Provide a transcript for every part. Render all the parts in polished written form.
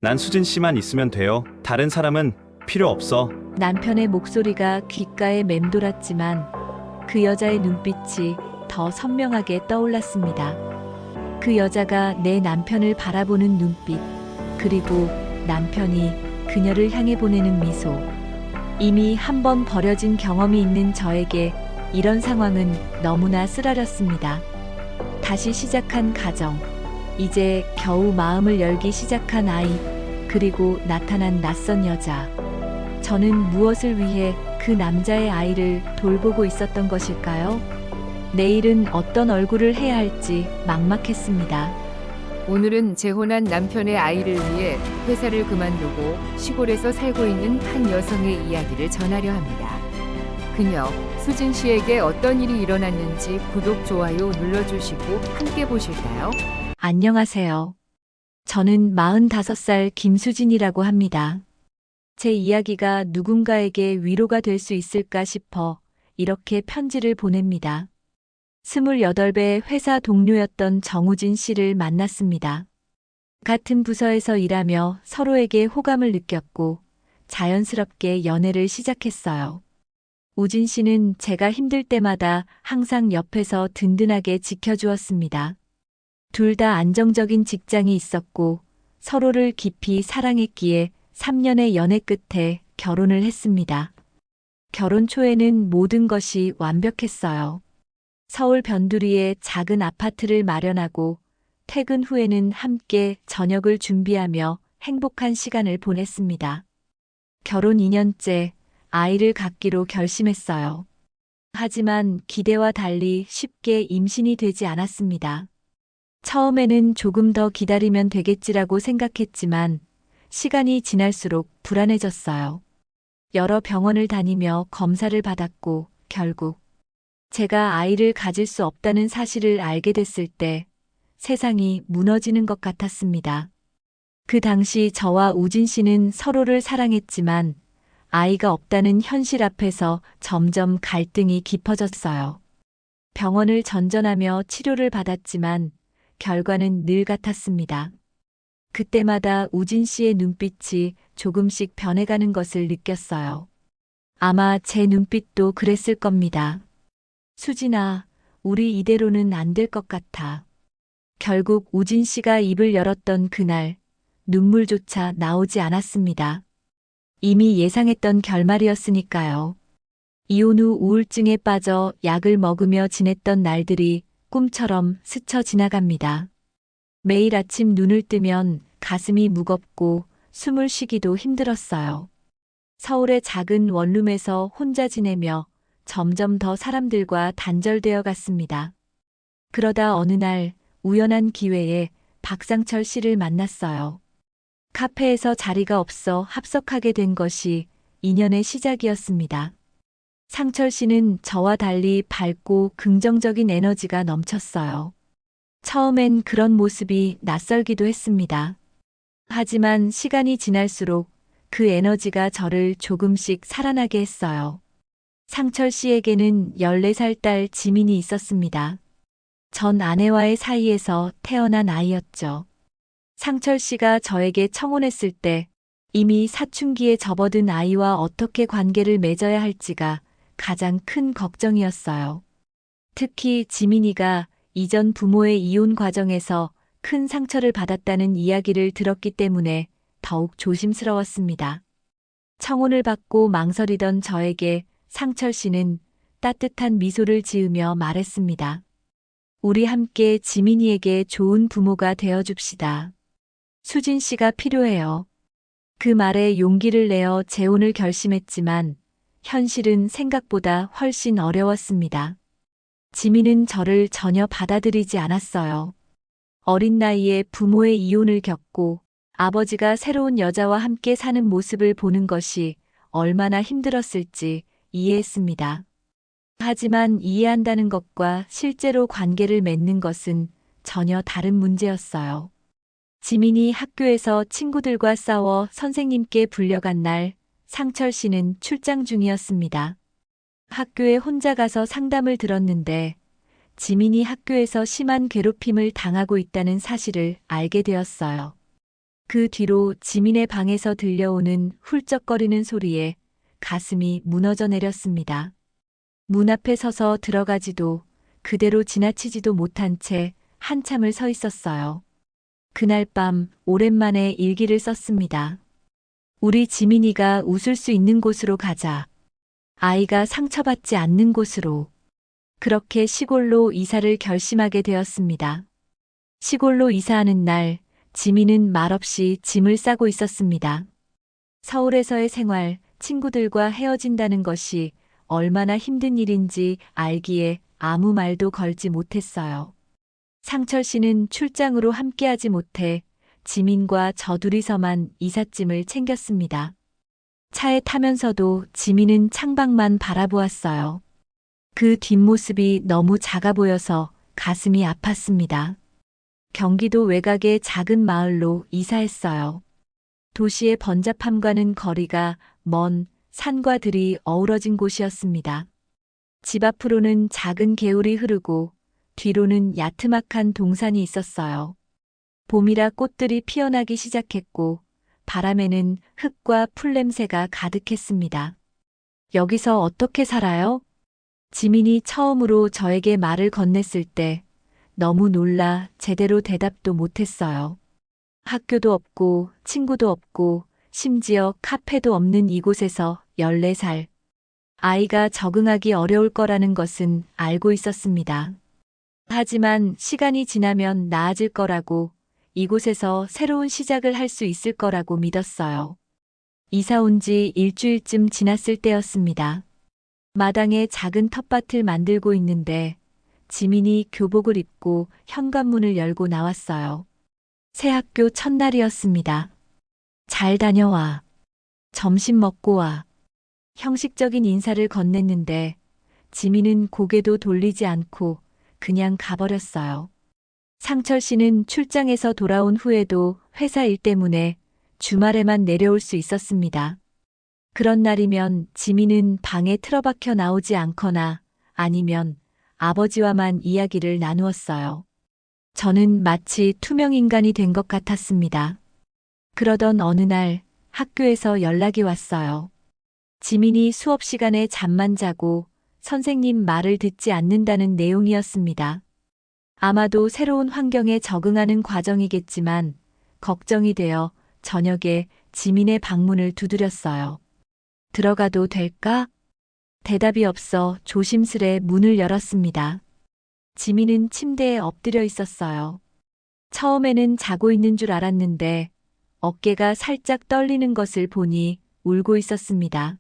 난 수진 씨만 있으면 돼요. 다른 사람은 필요 없어. 남편의 목소리가 귓가에 맴돌았지만 그 여자의 눈빛이 더 선명하게 떠올랐습니다. 그 여자가 내 남편을 바라보는 눈빛, 그리고 남편이 그녀를 향해 보내는 미소. 이미 한 번 버려진 경험이 있는 저에게 이런 상황은 너무나 쓰라렸습니다. 다시 시작한 가정, 이제 겨우 마음을 열기 시작한 아이, 그리고 나타난 낯선 여자. 저는 무엇을 위해 그 남자의 아이를 돌보고 있었던 것일까요? 내일은 어떤 얼굴을 해야 할지 막막했습니다. 오늘은 재혼한 남편의 아이를 위해 회사를 그만두고 시골에서 살고 있는 한 여성의 이야기를 전하려 합니다. 그녀, 수진 씨에게 어떤 일이 일어났는지 구독, 좋아요 눌러주시고 함께 보실까요? 안녕하세요. 저는 45살 김수진이라고 합니다. 제 이야기가 누군가에게 위로가 될 수 있을까 싶어 이렇게 편지를 보냅니다. 28배 회사 동료였던 정우진 씨를 만났습니다. 같은 부서에서 일하며 서로에게 호감을 느꼈고 자연스럽게 연애를 시작했어요. 우진 씨는 제가 힘들 때마다 항상 옆에서 든든하게 지켜주었습니다. 둘 다 안정적인 직장이 있었고 서로를 깊이 사랑했기에 3년의 연애 끝에 결혼을 했습니다. 결혼 초에는 모든 것이 완벽했어요. 서울 변두리에 작은 아파트를 마련하고 퇴근 후에는 함께 저녁을 준비하며 행복한 시간을 보냈습니다. 결혼 2년째 아이를 갖기로 결심했어요. 하지만 기대와 달리 쉽게 임신이 되지 않았습니다. 처음에는 조금 더 기다리면 되겠지라고 생각했지만 시간이 지날수록 불안해졌어요. 여러 병원을 다니며 검사를 받았고 결국 제가 아이를 가질 수 없다는 사실을 알게 됐을 때 세상이 무너지는 것 같았습니다. 그 당시 저와 우진 씨는 서로를 사랑했지만 아이가 없다는 현실 앞에서 점점 갈등이 깊어졌어요. 병원을 전전하며 치료를 받았지만 결과는 늘 같았습니다. 그때마다 우진 씨의 눈빛이 조금씩 변해가는 것을 느꼈어요. 아마 제 눈빛도 그랬을 겁니다. 수진아, 우리 이대로는 안 될 것 같아. 결국 우진 씨가 입을 열었던 그날, 눈물조차 나오지 않았습니다. 이미 예상했던 결말이었으니까요. 이혼 후 우울증에 빠져 약을 먹으며 지냈던 날들이 꿈처럼 스쳐 지나갑니다. 매일 아침 눈을 뜨면 가슴이 무겁고 숨을 쉬기도 힘들었어요. 서울의 작은 원룸에서 혼자 지내며 점점 더 사람들과 단절되어 갔습니다. 그러다 어느 날 우연한 기회에 박상철 씨를 만났어요. 카페에서 자리가 없어 합석하게 된 것이 인연의 시작이었습니다. 상철 씨는 저와 달리 밝고 긍정적인 에너지가 넘쳤어요. 처음엔 그런 모습이 낯설기도 했습니다. 하지만 시간이 지날수록 그 에너지가 저를 조금씩 살아나게 했어요. 상철 씨에게는 14살 딸 지민이 있었습니다. 전 아내와의 사이에서 태어난 아이였죠. 상철 씨가 저에게 청혼했을 때 이미 사춘기에 접어든 아이와 어떻게 관계를 맺어야 할지가 가장 큰 걱정이었어요. 특히 지민이가 이전 부모의 이혼 과정에서 큰 상처를 받았다는 이야기를 들었기 때문에 더욱 조심스러웠습니다. 청혼을 받고 망설이던 저에게 상철 씨는 따뜻한 미소를 지으며 말했습니다. 우리 함께 지민이에게 좋은 부모가 되어줍시다. 수진 씨가 필요해요. 그 말에 용기를 내어 재혼을 결심했지만 현실은 생각보다 훨씬 어려웠습니다. 지민은 저를 전혀 받아들이지 않았어요. 어린 나이에 부모의 이혼을 겪고 아버지가 새로운 여자와 함께 사는 모습을 보는 것이 얼마나 힘들었을지 이해했습니다. 하지만 이해한다는 것과 실제로 관계를 맺는 것은 전혀 다른 문제였어요. 지민이 학교에서 친구들과 싸워 선생님께 불려간 날, 상철 씨는 출장 중이었습니다. 학교에 혼자 가서 상담을 들었는데 지민이 학교에서 심한 괴롭힘을 당하고 있다는 사실을 알게 되었어요. 그 뒤로 지민의 방에서 들려오는 훌쩍거리는 소리에 가슴이 무너져 내렸습니다. 문 앞에 서서 들어가지도 그대로 지나치지도 못한 채 한참을 서 있었어요. 그날 밤 오랜만에 일기를 썼습니다. 우리 지민이가 웃을 수 있는 곳으로 가자. 아이가 상처받지 않는 곳으로. 그렇게 시골로 이사를 결심하게 되었습니다. 시골로 이사하는 날, 지민은 말없이 짐을 싸고 있었습니다. 서울에서의 생활, 친구들과 헤어진다는 것이 얼마나 힘든 일인지 알기에 아무 말도 걸지 못했어요. 상철 씨는 출장으로 함께하지 못해 지민과 저 둘이서만 이삿짐을 챙겼습니다. 차에 타면서도 지민은 창밖만 바라보았어요. 그 뒷모습이 너무 작아 보여서 가슴이 아팠습니다. 경기도 외곽의 작은 마을로 이사했어요. 도시의 번잡함과는 거리가 먼 산과 들이 어우러진 곳이었습니다. 집 앞으로는 작은 개울이 흐르고 뒤로는 야트막한 동산이 있었어요. 봄이라 꽃들이 피어나기 시작했고 바람에는 흙과 풀 냄새가 가득했습니다. 여기서 어떻게 살아요? 지민이 처음으로 저에게 말을 건넸을 때 너무 놀라 제대로 대답도 못했어요. 학교도 없고 친구도 없고 심지어 카페도 없는 이곳에서 14살. 아이가 적응하기 어려울 거라는 것은 알고 있었습니다. 하지만 시간이 지나면 나아질 거라고, 이곳에서 새로운 시작을 할 수 있을 거라고 믿었어요. 이사 온 지 일주일쯤 지났을 때였습니다. 마당에 작은 텃밭을 만들고 있는데 지민이 교복을 입고 현관문을 열고 나왔어요. 새 학교 첫날이었습니다. 잘 다녀와. 점심 먹고 와. 형식적인 인사를 건넸는데 지민은 고개도 돌리지 않고 그냥 가버렸어요. 상철 씨는 출장에서 돌아온 후에도 회사 일 때문에 주말에만 내려올 수 있었습니다. 그런 날이면 지민은 방에 틀어박혀 나오지 않거나 아니면 아버지와만 이야기를 나누었어요. 저는 마치 투명인간이 된 것 같았습니다. 그러던 어느 날 학교에서 연락이 왔어요. 지민이 수업 시간에 잠만 자고 선생님 말을 듣지 않는다는 내용이었습니다. 아마도 새로운 환경에 적응하는 과정이겠지만 걱정이 되어 저녁에 지민의 방문을 두드렸어요. 들어가도 될까? 대답이 없어 조심스레 문을 열었습니다. 지민은 침대에 엎드려 있었어요. 처음에는 자고 있는 줄 알았는데 어깨가 살짝 떨리는 것을 보니 울고 있었습니다.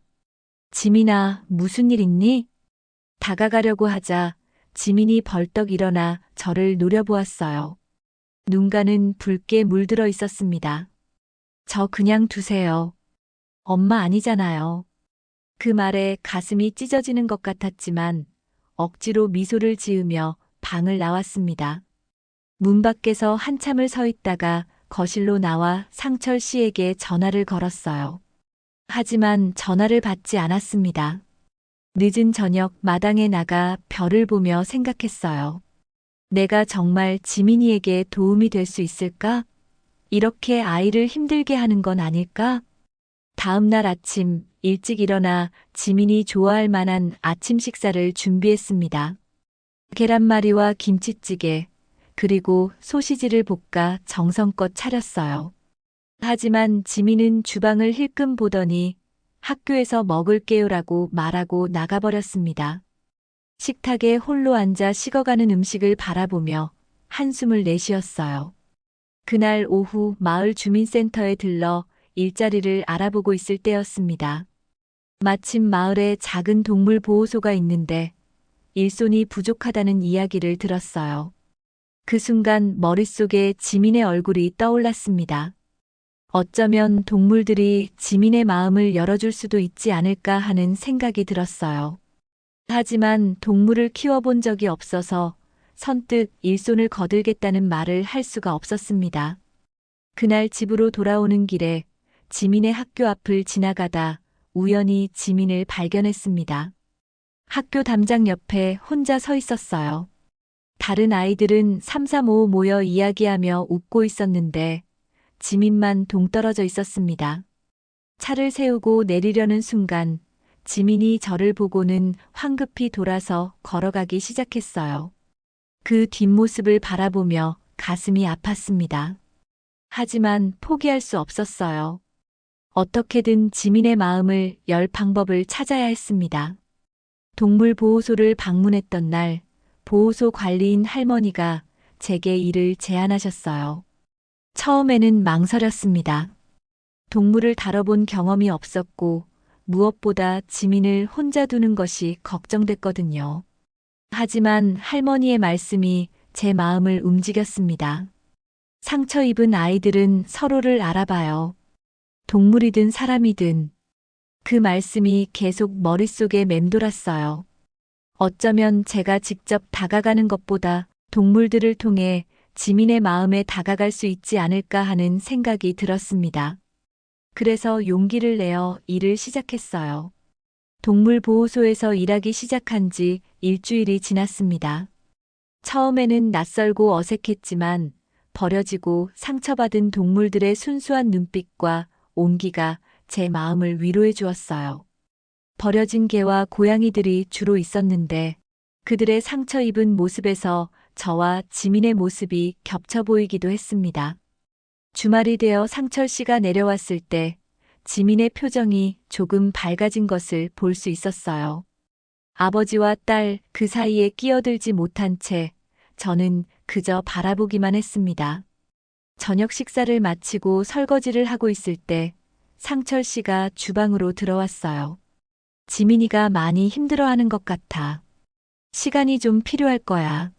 지민아, 무슨 일 있니? 다가가려고 하자 지민이 벌떡 일어나 저를 노려보았어요. 눈가는 붉게 물들어 있었습니다. 저 그냥 두세요. 엄마 아니잖아요. 그 말에 가슴이 찢어지는 것 같았지만 억지로 미소를 지으며 방을 나왔습니다. 문 밖에서 한참을 서 있다가 거실로 나와 상철 씨에게 전화를 걸었어요. 하지만 전화를 받지 않았습니다. 늦은 저녁 마당에 나가 별을 보며 생각했어요. 내가 정말 지민이에게 도움이 될 수 있을까? 이렇게 아이를 힘들게 하는 건 아닐까? 다음 날 아침 일찍 일어나 지민이 좋아할 만한 아침 식사를 준비했습니다. 계란말이와 김치찌개, 그리고 소시지를 볶아 정성껏 차렸어요. 하지만 지민은 주방을 힐끔 보더니 학교에서 먹을게요라고 말하고 나가버렸습니다. 식탁에 홀로 앉아 식어가는 음식을 바라보며 한숨을 내쉬었어요. 그날 오후 마을 주민센터에 들러 일자리를 알아보고 있을 때였습니다. 마침 마을에 작은 동물 보호소가 있는데 일손이 부족하다는 이야기를 들었어요. 그 순간 머릿속에 지민의 얼굴이 떠올랐습니다. 어쩌면 동물들이 지민의 마음을 열어줄 수도 있지 않을까 하는 생각이 들었어요. 하지만 동물을 키워본 적이 없어서 선뜻 일손을 거들겠다는 말을 할 수가 없었습니다. 그날 집으로 돌아오는 길에 지민의 학교 앞을 지나가다 우연히 지민을 발견했습니다. 학교 담장 옆에 혼자 서 있었어요. 다른 아이들은 삼삼오오 모여 이야기하며 웃고 있었는데 지민만 동떨어져 있었습니다. 차를 세우고 내리려는 순간 지민이 저를 보고는 황급히 돌아서 걸어가기 시작했어요. 그 뒷모습을 바라보며 가슴이 아팠습니다. 하지만 포기할 수 없었어요. 어떻게든 지민의 마음을 열 방법을 찾아야 했습니다. 동물보호소를 방문했던 날, 보호소 관리인 할머니가 제게 일을 제안하셨어요. 처음에는 망설였습니다. 동물을 다뤄본 경험이 없었고, 무엇보다 지민을 혼자 두는 것이 걱정됐거든요. 하지만 할머니의 말씀이 제 마음을 움직였습니다. 상처 입은 아이들은 서로를 알아봐요. 동물이든 사람이든. 그 말씀이 계속 머릿속에 맴돌았어요. 어쩌면 제가 직접 다가가는 것보다 동물들을 통해 지민의 마음에 다가갈 수 있지 않을까 하는 생각이 들었습니다. 그래서 용기를 내어 일을 시작했어요. 동물보호소에서 일하기 시작한 지 일주일이 지났습니다. 처음에는 낯설고 어색했지만 버려지고 상처받은 동물들의 순수한 눈빛과 온기가 제 마음을 위로해 주었어요. 버려진 개와 고양이들이 주로 있었는데 그들의 상처 입은 모습에서 저와 지민의 모습이 겹쳐 보이기도 했습니다. 주말이 되어 상철 씨가 내려왔을 때 지민의 표정이 조금 밝아진 것을 볼 수 있었어요. 아버지와 딸 그 사이에 끼어들지 못한 채 저는 그저 바라보기만 했습니다. 저녁 식사를 마치고 설거지를 하고 있을 때 상철 씨가 주방으로 들어왔어요. 지민이가 많이 힘들어하는 것 같아. 시간이 좀 필요할 거야.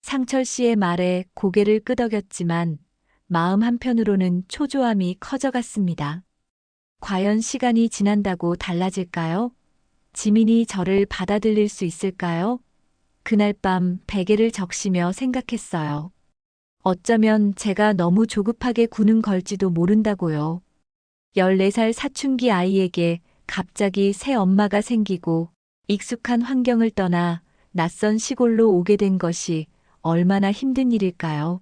상철 씨의 말에 고개를 끄덕였지만 마음 한편으로는 초조함이 커져갔습니다. 과연 시간이 지난다고 달라질까요? 지민이 저를 받아들일 수 있을까요? 그날 밤 베개를 적시며 생각했어요. 어쩌면 제가 너무 조급하게 구는 걸지도 모른다고요. 14살 사춘기 아이에게 갑자기 새 엄마가 생기고 익숙한 환경을 떠나 낯선 시골로 오게 된 것이 얼마나 힘든 일일까요?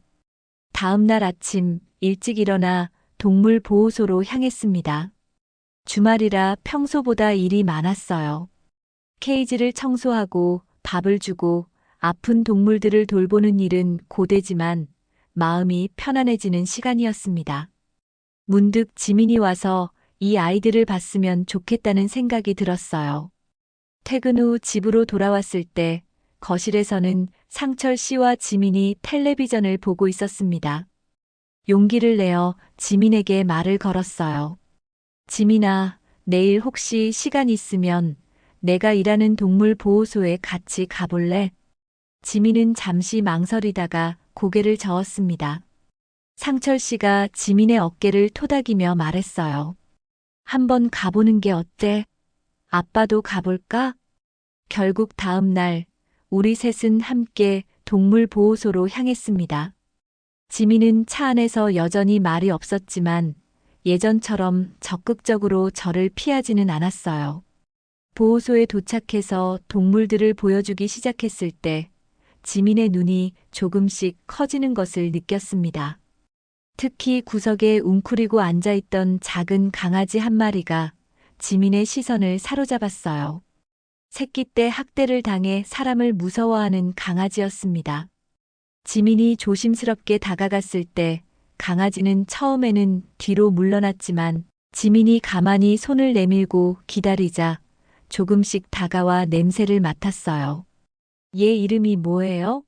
다음 날 아침 일찍 일어나 동물보호소로 향했습니다. 주말이라 평소보다 일이 많았어요. 케이지를 청소하고 밥을 주고 아픈 동물들을 돌보는 일은 고되지만 마음이 편안해지는 시간이었습니다. 문득 지민이 와서 이 아이들을 봤으면 좋겠다는 생각이 들었어요. 퇴근 후 집으로 돌아왔을 때 거실에서는 상철 씨와 지민이 텔레비전을 보고 있었습니다. 용기를 내어 지민에게 말을 걸었어요. 지민아, 내일 혹시 시간 있으면 내가 일하는 동물보호소에 같이 가볼래? 지민은 잠시 망설이다가 고개를 저었습니다. 상철 씨가 지민의 어깨를 토닥이며 말했어요. 한번 가보는 게 어때? 아빠도 가볼까? 결국 다음 날 우리 셋은 함께 동물보호소로 향했습니다. 지민은 차 안에서 여전히 말이 없었지만 예전처럼 적극적으로 저를 피하지는 않았어요. 보호소에 도착해서 동물들을 보여주기 시작했을 때 지민의 눈이 조금씩 커지는 것을 느꼈습니다. 특히 구석에 웅크리고 앉아있던 작은 강아지 한 마리가 지민의 시선을 사로잡았어요. 새끼 때 학대를 당해 사람을 무서워하는 강아지였습니다. 지민이 조심스럽게 다가갔을 때 강아지는 처음에는 뒤로 물러났지만 지민이 가만히 손을 내밀고 기다리자 조금씩 다가와 냄새를 맡았어요. 얘 이름이 뭐예요?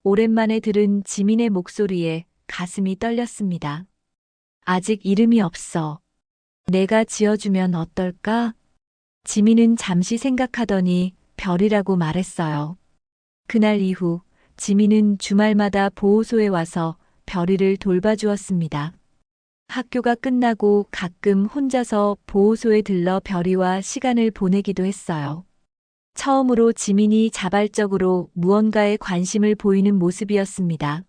오랜만에 들은 지민의 목소리에 가슴이 떨렸습니다. 아직 이름이 없어. 내가 지어주면 어떨까? 지민은 잠시 생각하더니 별이라고 말했어요. 그날 이후 지민은 주말마다 보호소에 와서 별이를 돌봐주었습니다. 학교가 끝나고 가끔 혼자서 보호소에 들러 별이와 시간을 보내기도 했어요. 처음으로 지민이 자발적으로 무언가에 관심을 보이는 모습이었습니다.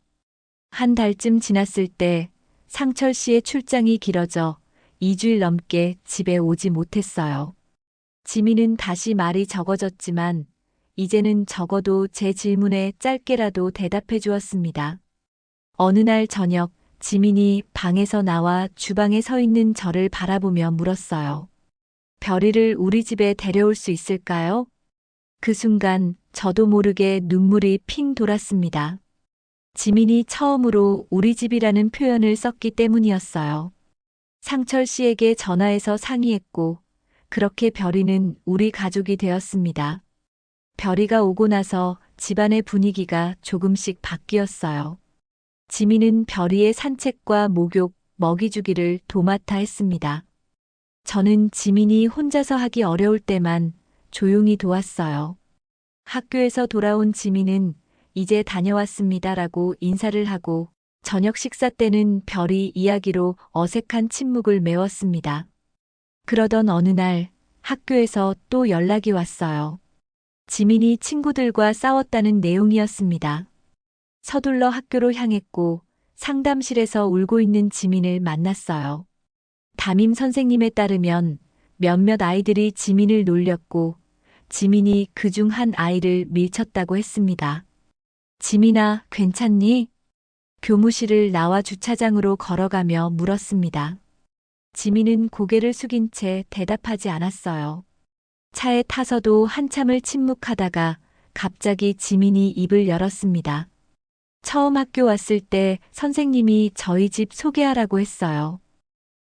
한 달쯤 지났을 때 상철 씨의 출장이 길어져 2주일 넘게 집에 오지 못했어요. 지민은 다시 말이 적어졌지만 이제는 적어도 제 질문에 짧게라도 대답해 주었습니다. 어느 날 저녁 지민이 방에서 나와 주방에 서 있는 저를 바라보며 물었어요. 별이를 우리 집에 데려올 수 있을까요? 그 순간 저도 모르게 눈물이 핑 돌았습니다. 지민이 처음으로 우리 집이라는 표현을 썼기 때문이었어요. 상철 씨에게 전화해서 상의했고, 그렇게 별이는 우리 가족이 되었습니다. 별이가 오고 나서 집안의 분위기가 조금씩 바뀌었어요. 지민은 별이의 산책과 목욕, 먹이 주기를 도맡아 했습니다. 저는 지민이 혼자서 하기 어려울 때만 조용히 도왔어요. 학교에서 돌아온 지민은 이제 다녀왔습니다라고 인사를 하고 저녁 식사 때는 별이 이야기로 어색한 침묵을 메웠습니다. 그러던 어느 날 학교에서 또 연락이 왔어요. 지민이 친구들과 싸웠다는 내용이었습니다. 서둘러 학교로 향했고 상담실에서 울고 있는 지민을 만났어요. 담임 선생님에 따르면 몇몇 아이들이 지민을 놀렸고 지민이 그중 한 아이를 밀쳤다고 했습니다. 지민아, 괜찮니? 교무실을 나와 주차장으로 걸어가며 물었습니다. 지민은 고개를 숙인 채 대답하지 않았어요. 차에 타서도 한참을 침묵하다가 갑자기 지민이 입을 열었습니다. 처음 학교 왔을 때 선생님이 저희 집 소개하라고 했어요.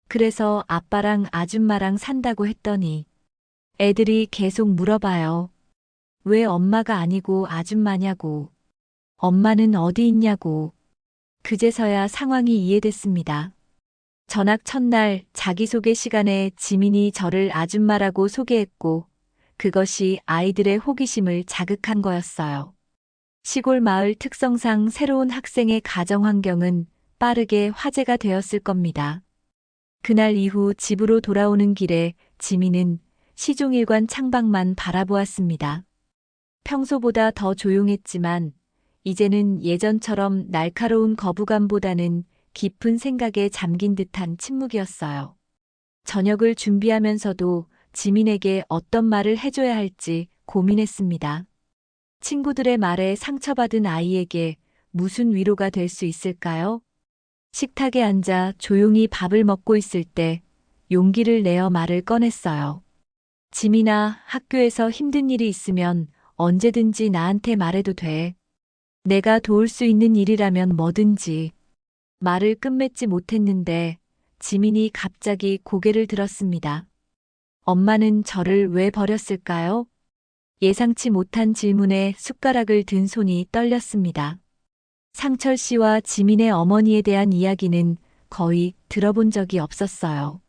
그래서 아빠랑 아줌마랑 산다고 했더니 애들이 계속 물어봐요. 왜 엄마가 아니고 아줌마냐고. 엄마는 어디 있냐고. 그제서야 상황이 이해됐습니다. 전학 첫날 자기소개 시간에 지민이 저를 아줌마라고 소개했고 그것이 아이들의 호기심을 자극한 거였어요. 시골 마을 특성상 새로운 학생의 가정 환경은 빠르게 화제가 되었을 겁니다. 그날 이후 집으로 돌아오는 길에 지민은 시종일관 창밖만 바라보았습니다. 평소보다 더 조용했지만 이제는 예전처럼 날카로운 거부감보다는 깊은 생각에 잠긴 듯한 침묵이었어요. 저녁을 준비하면서도 지민에게 어떤 말을 해줘야 할지 고민했습니다. 친구들의 말에 상처받은 아이에게 무슨 위로가 될 수 있을까요? 식탁에 앉아 조용히 밥을 먹고 있을 때 용기를 내어 말을 꺼냈어요. 지민아, 학교에서 힘든 일이 있으면 언제든지 나한테 말해도 돼. 내가 도울 수 있는 일이라면 뭐든지. 말을 끝맺지 못했는데 지민이 갑자기 고개를 들었습니다. 엄마는 저를 왜 버렸을까요? 예상치 못한 질문에 숟가락을 든 손이 떨렸습니다. 상철 씨와 지민의 어머니에 대한 이야기는 거의 들어본 적이 없었어요.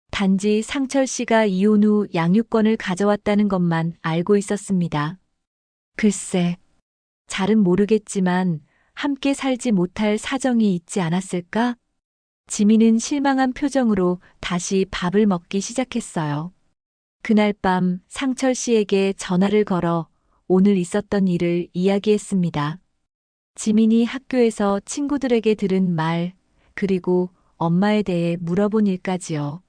단지 상철 씨가 이혼 후 양육권을 가져왔다는 것만 알고 있었습니다. 글쎄, 잘은 모르겠지만 함께 살지 못할 사정이 있지 않았을까? 지민은 실망한 표정으로 다시 밥을 먹기 시작했어요. 그날 밤 상철 씨에게 전화를 걸어 오늘 있었던 일을 이야기했습니다. 지민이 학교에서 친구들에게 들은 말, 그리고 엄마에 대해 물어본 일까지요.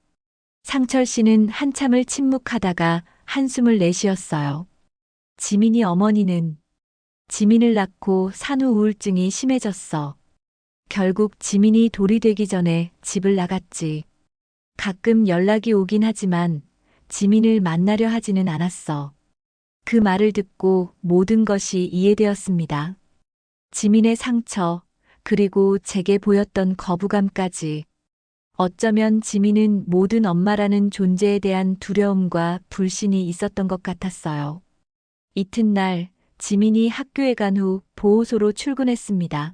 상철 씨는 한참을 침묵하다가 한숨을 내쉬었어요. 지민이 어머니는 지민을 낳고 산후 우울증이 심해졌어. 결국 지민이 돌이 되기 전에 집을 나갔지. 가끔 연락이 오긴 하지만 지민을 만나려 하지는 않았어. 그 말을 듣고 모든 것이 이해되었습니다. 지민의 상처, 그리고 제게 보였던 거부감까지. 어쩌면 지민은 모든 엄마라는 존재에 대한 두려움과 불신이 있었던 것 같았어요. 이튿날 지민이 학교에 간 후 보호소로 출근했습니다.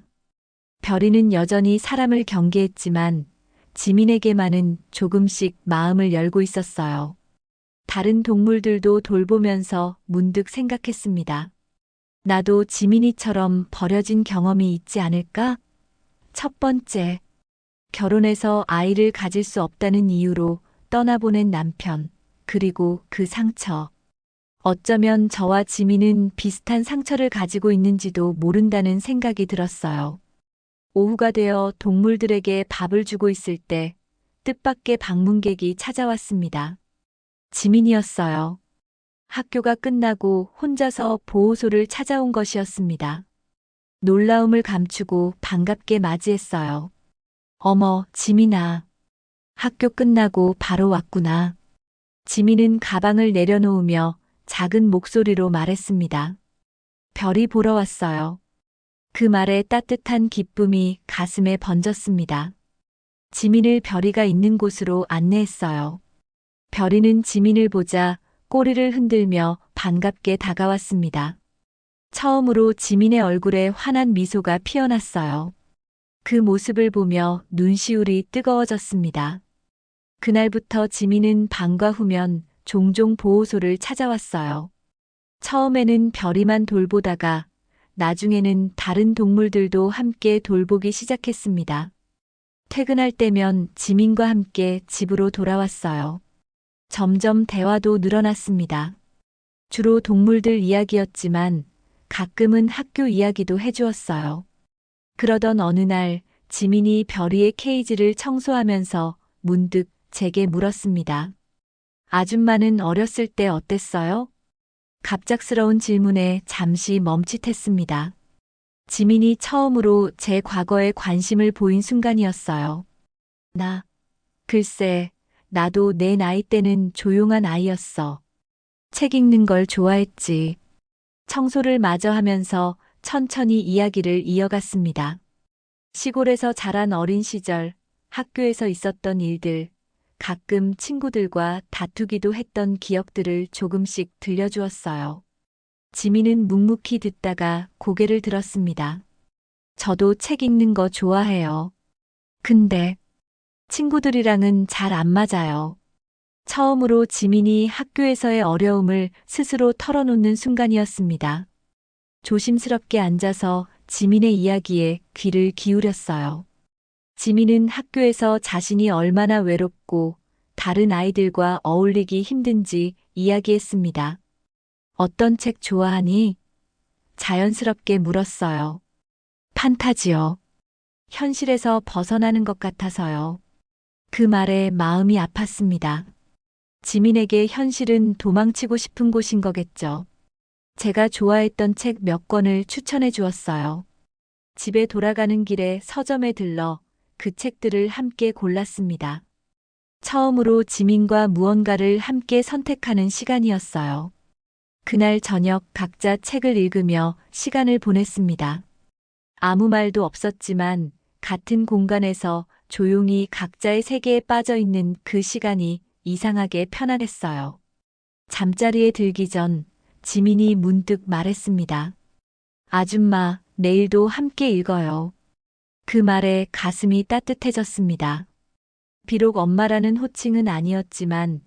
별이는 여전히 사람을 경계했지만 지민에게만은 조금씩 마음을 열고 있었어요. 다른 동물들도 돌보면서 문득 생각했습니다. 나도 지민이처럼 버려진 경험이 있지 않을까? 첫 번째, 결혼해서 아이를 가질 수 없다는 이유로 떠나보낸 남편, 그리고 그 상처. 어쩌면 저와 지민은 비슷한 상처를 가지고 있는지도 모른다는 생각이 들었어요. 오후가 되어 동물들에게 밥을 주고 있을 때 뜻밖의 방문객이 찾아왔습니다. 지민이었어요. 학교가 끝나고 혼자서 보호소를 찾아온 것이었습니다. 놀라움을 감추고 반갑게 맞이했어요. 어머, 지민아. 학교 끝나고 바로 왔구나. 지민은 가방을 내려놓으며 작은 목소리로 말했습니다. 별이 보러 왔어요. 그 말에 따뜻한 기쁨이 가슴에 번졌습니다. 지민을 별이가 있는 곳으로 안내했어요. 별이는 지민을 보자 꼬리를 흔들며 반갑게 다가왔습니다. 처음으로 지민의 얼굴에 환한 미소가 피어났어요. 그 모습을 보며 눈시울이 뜨거워졌습니다. 그날부터 지민은 방과 후면 종종 보호소를 찾아왔어요. 처음에는 별이만 돌보다가 나중에는 다른 동물들도 함께 돌보기 시작했습니다. 퇴근할 때면 지민과 함께 집으로 돌아왔어요. 점점 대화도 늘어났습니다. 주로 동물들 이야기였지만 가끔은 학교 이야기도 해주었어요. 그러던 어느 날 지민이 별이의 케이지를 청소하면서 문득 제게 물었습니다. 아줌마는 어렸을 때 어땠어요? 갑작스러운 질문에 잠시 멈칫했습니다. 지민이 처음으로 제 과거에 관심을 보인 순간이었어요. 글쎄, 나도 내 나이 때는 조용한 아이였어. 책 읽는 걸 좋아했지. 청소를 마저 하면서 천천히 이야기를 이어갔습니다. 시골에서 자란 어린 시절, 학교에서 있었던 일들, 가끔 친구들과 다투기도 했던 기억들을 조금씩 들려주었어요. 지민은 묵묵히 듣다가 고개를 들었습니다. 저도 책 읽는 거 좋아해요. 근데 친구들이랑은 잘 안 맞아요. 처음으로 지민이 학교에서의 어려움을 스스로 털어놓는 순간이었습니다. 조심스럽게 앉아서 지민의 이야기에 귀를 기울였어요. 지민은 학교에서 자신이 얼마나 외롭고 다른 아이들과 어울리기 힘든지 이야기했습니다. 어떤 책 좋아하니? 자연스럽게 물었어요. 판타지요. 현실에서 벗어나는 것 같아서요. 그 말에 마음이 아팠습니다. 지민에게 현실은 도망치고 싶은 곳인 거겠죠. 제가 좋아했던 책 몇 권을 추천해 주었어요. 집에 돌아가는 길에 서점에 들러 그 책들을 함께 골랐습니다. 처음으로 지민과 무언가를 함께 선택하는 시간이었어요. 그날 저녁 각자 책을 읽으며 시간을 보냈습니다. 아무 말도 없었지만 같은 공간에서 조용히 각자의 세계에 빠져 있는 그 시간이 이상하게 편안했어요. 잠자리에 들기 전 지민이 문득 말했습니다. 아줌마, 내일도 함께 읽어요. 그 말에 가슴이 따뜻해졌습니다. 비록 엄마라는 호칭은 아니었지만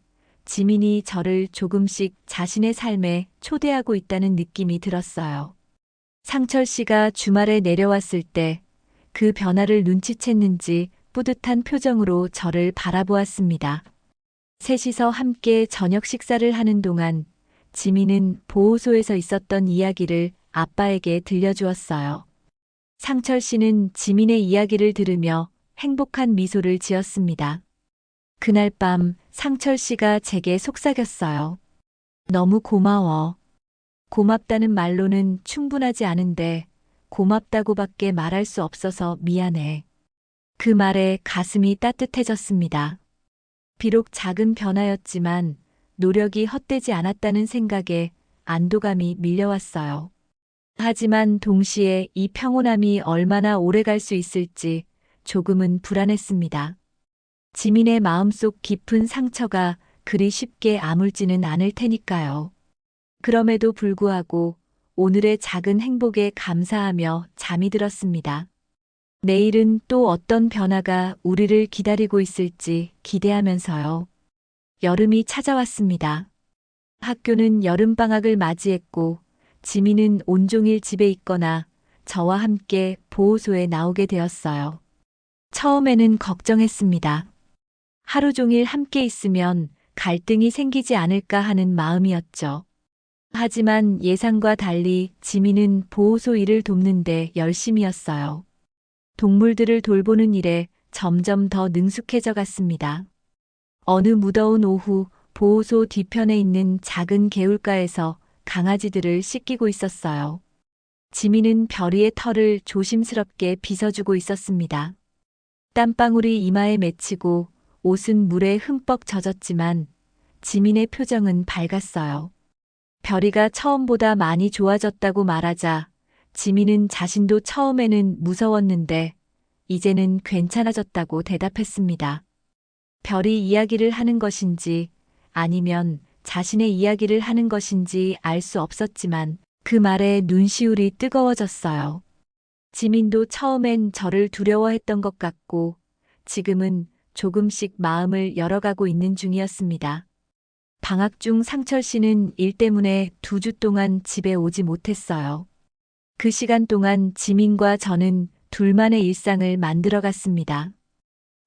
지민이 저를 조금씩 자신의 삶에 초대하고 있다는 느낌이 들었어요. 상철 씨가 주말에 내려왔을 때 그 변화를 눈치챘는지 뿌듯한 표정으로 저를 바라보았습니다. 셋이서 함께 저녁 식사를 하는 동안 지민은 보호소에서 있었던 이야기를 아빠에게 들려주었어요. 상철 씨는 지민의 이야기를 들으며 행복한 미소를 지었습니다. 그날 밤 상철 씨가 제게 속삭였어요. 너무 고마워. 고맙다는 말로는 충분하지 않은데 고맙다고밖에 말할 수 없어서 미안해. 그 말에 가슴이 따뜻해졌습니다. 비록 작은 변화였지만 노력이 헛되지 않았다는 생각에 안도감이 밀려왔어요. 하지만 동시에 이 평온함이 얼마나 오래 갈 수 있을지 조금은 불안했습니다. 지민의 마음속 깊은 상처가 그리 쉽게 아물지는 않을 테니까요. 그럼에도 불구하고 오늘의 작은 행복에 감사하며 잠이 들었습니다. 내일은 또 어떤 변화가 우리를 기다리고 있을지 기대하면서요. 여름이 찾아왔습니다. 학교는 여름방학을 맞이했고 지민은 온종일 집에 있거나 저와 함께 보호소에 나오게 되었어요. 처음에는 걱정했습니다. 하루 종일 함께 있으면 갈등이 생기지 않을까 하는 마음이었죠. 하지만 예상과 달리 지민은 보호소 일을 돕는데 열심이었어요. 동물들을 돌보는 일에 점점 더 능숙해져 갔습니다. 어느 무더운 오후 보호소 뒤편에 있는 작은 개울가에서 강아지들을 씻기고 있었어요. 지민은 별이의 털을 조심스럽게 빗어주고 있었습니다. 땀방울이 이마에 맺히고 옷은 물에 흠뻑 젖었지만 지민의 표정은 밝았어요. 별이가 처음보다 많이 좋아졌다고 말하자 지민은 자신도 처음에는 무서웠는데 이제는 괜찮아졌다고 대답했습니다. 별이 이야기를 하는 것인지 아니면 자신의 이야기를 하는 것인지 알 수 없었지만 그 말에 눈시울이 뜨거워졌어요. 지민도 처음엔 저를 두려워했던 것 같고 지금은 조금씩 마음을 열어가고 있는 중이었습니다. 방학 중 상철 씨는 일 때문에 2주 동안 집에 오지 못했어요. 그 시간 동안 지민과 저는 둘만의 일상을 만들어갔습니다.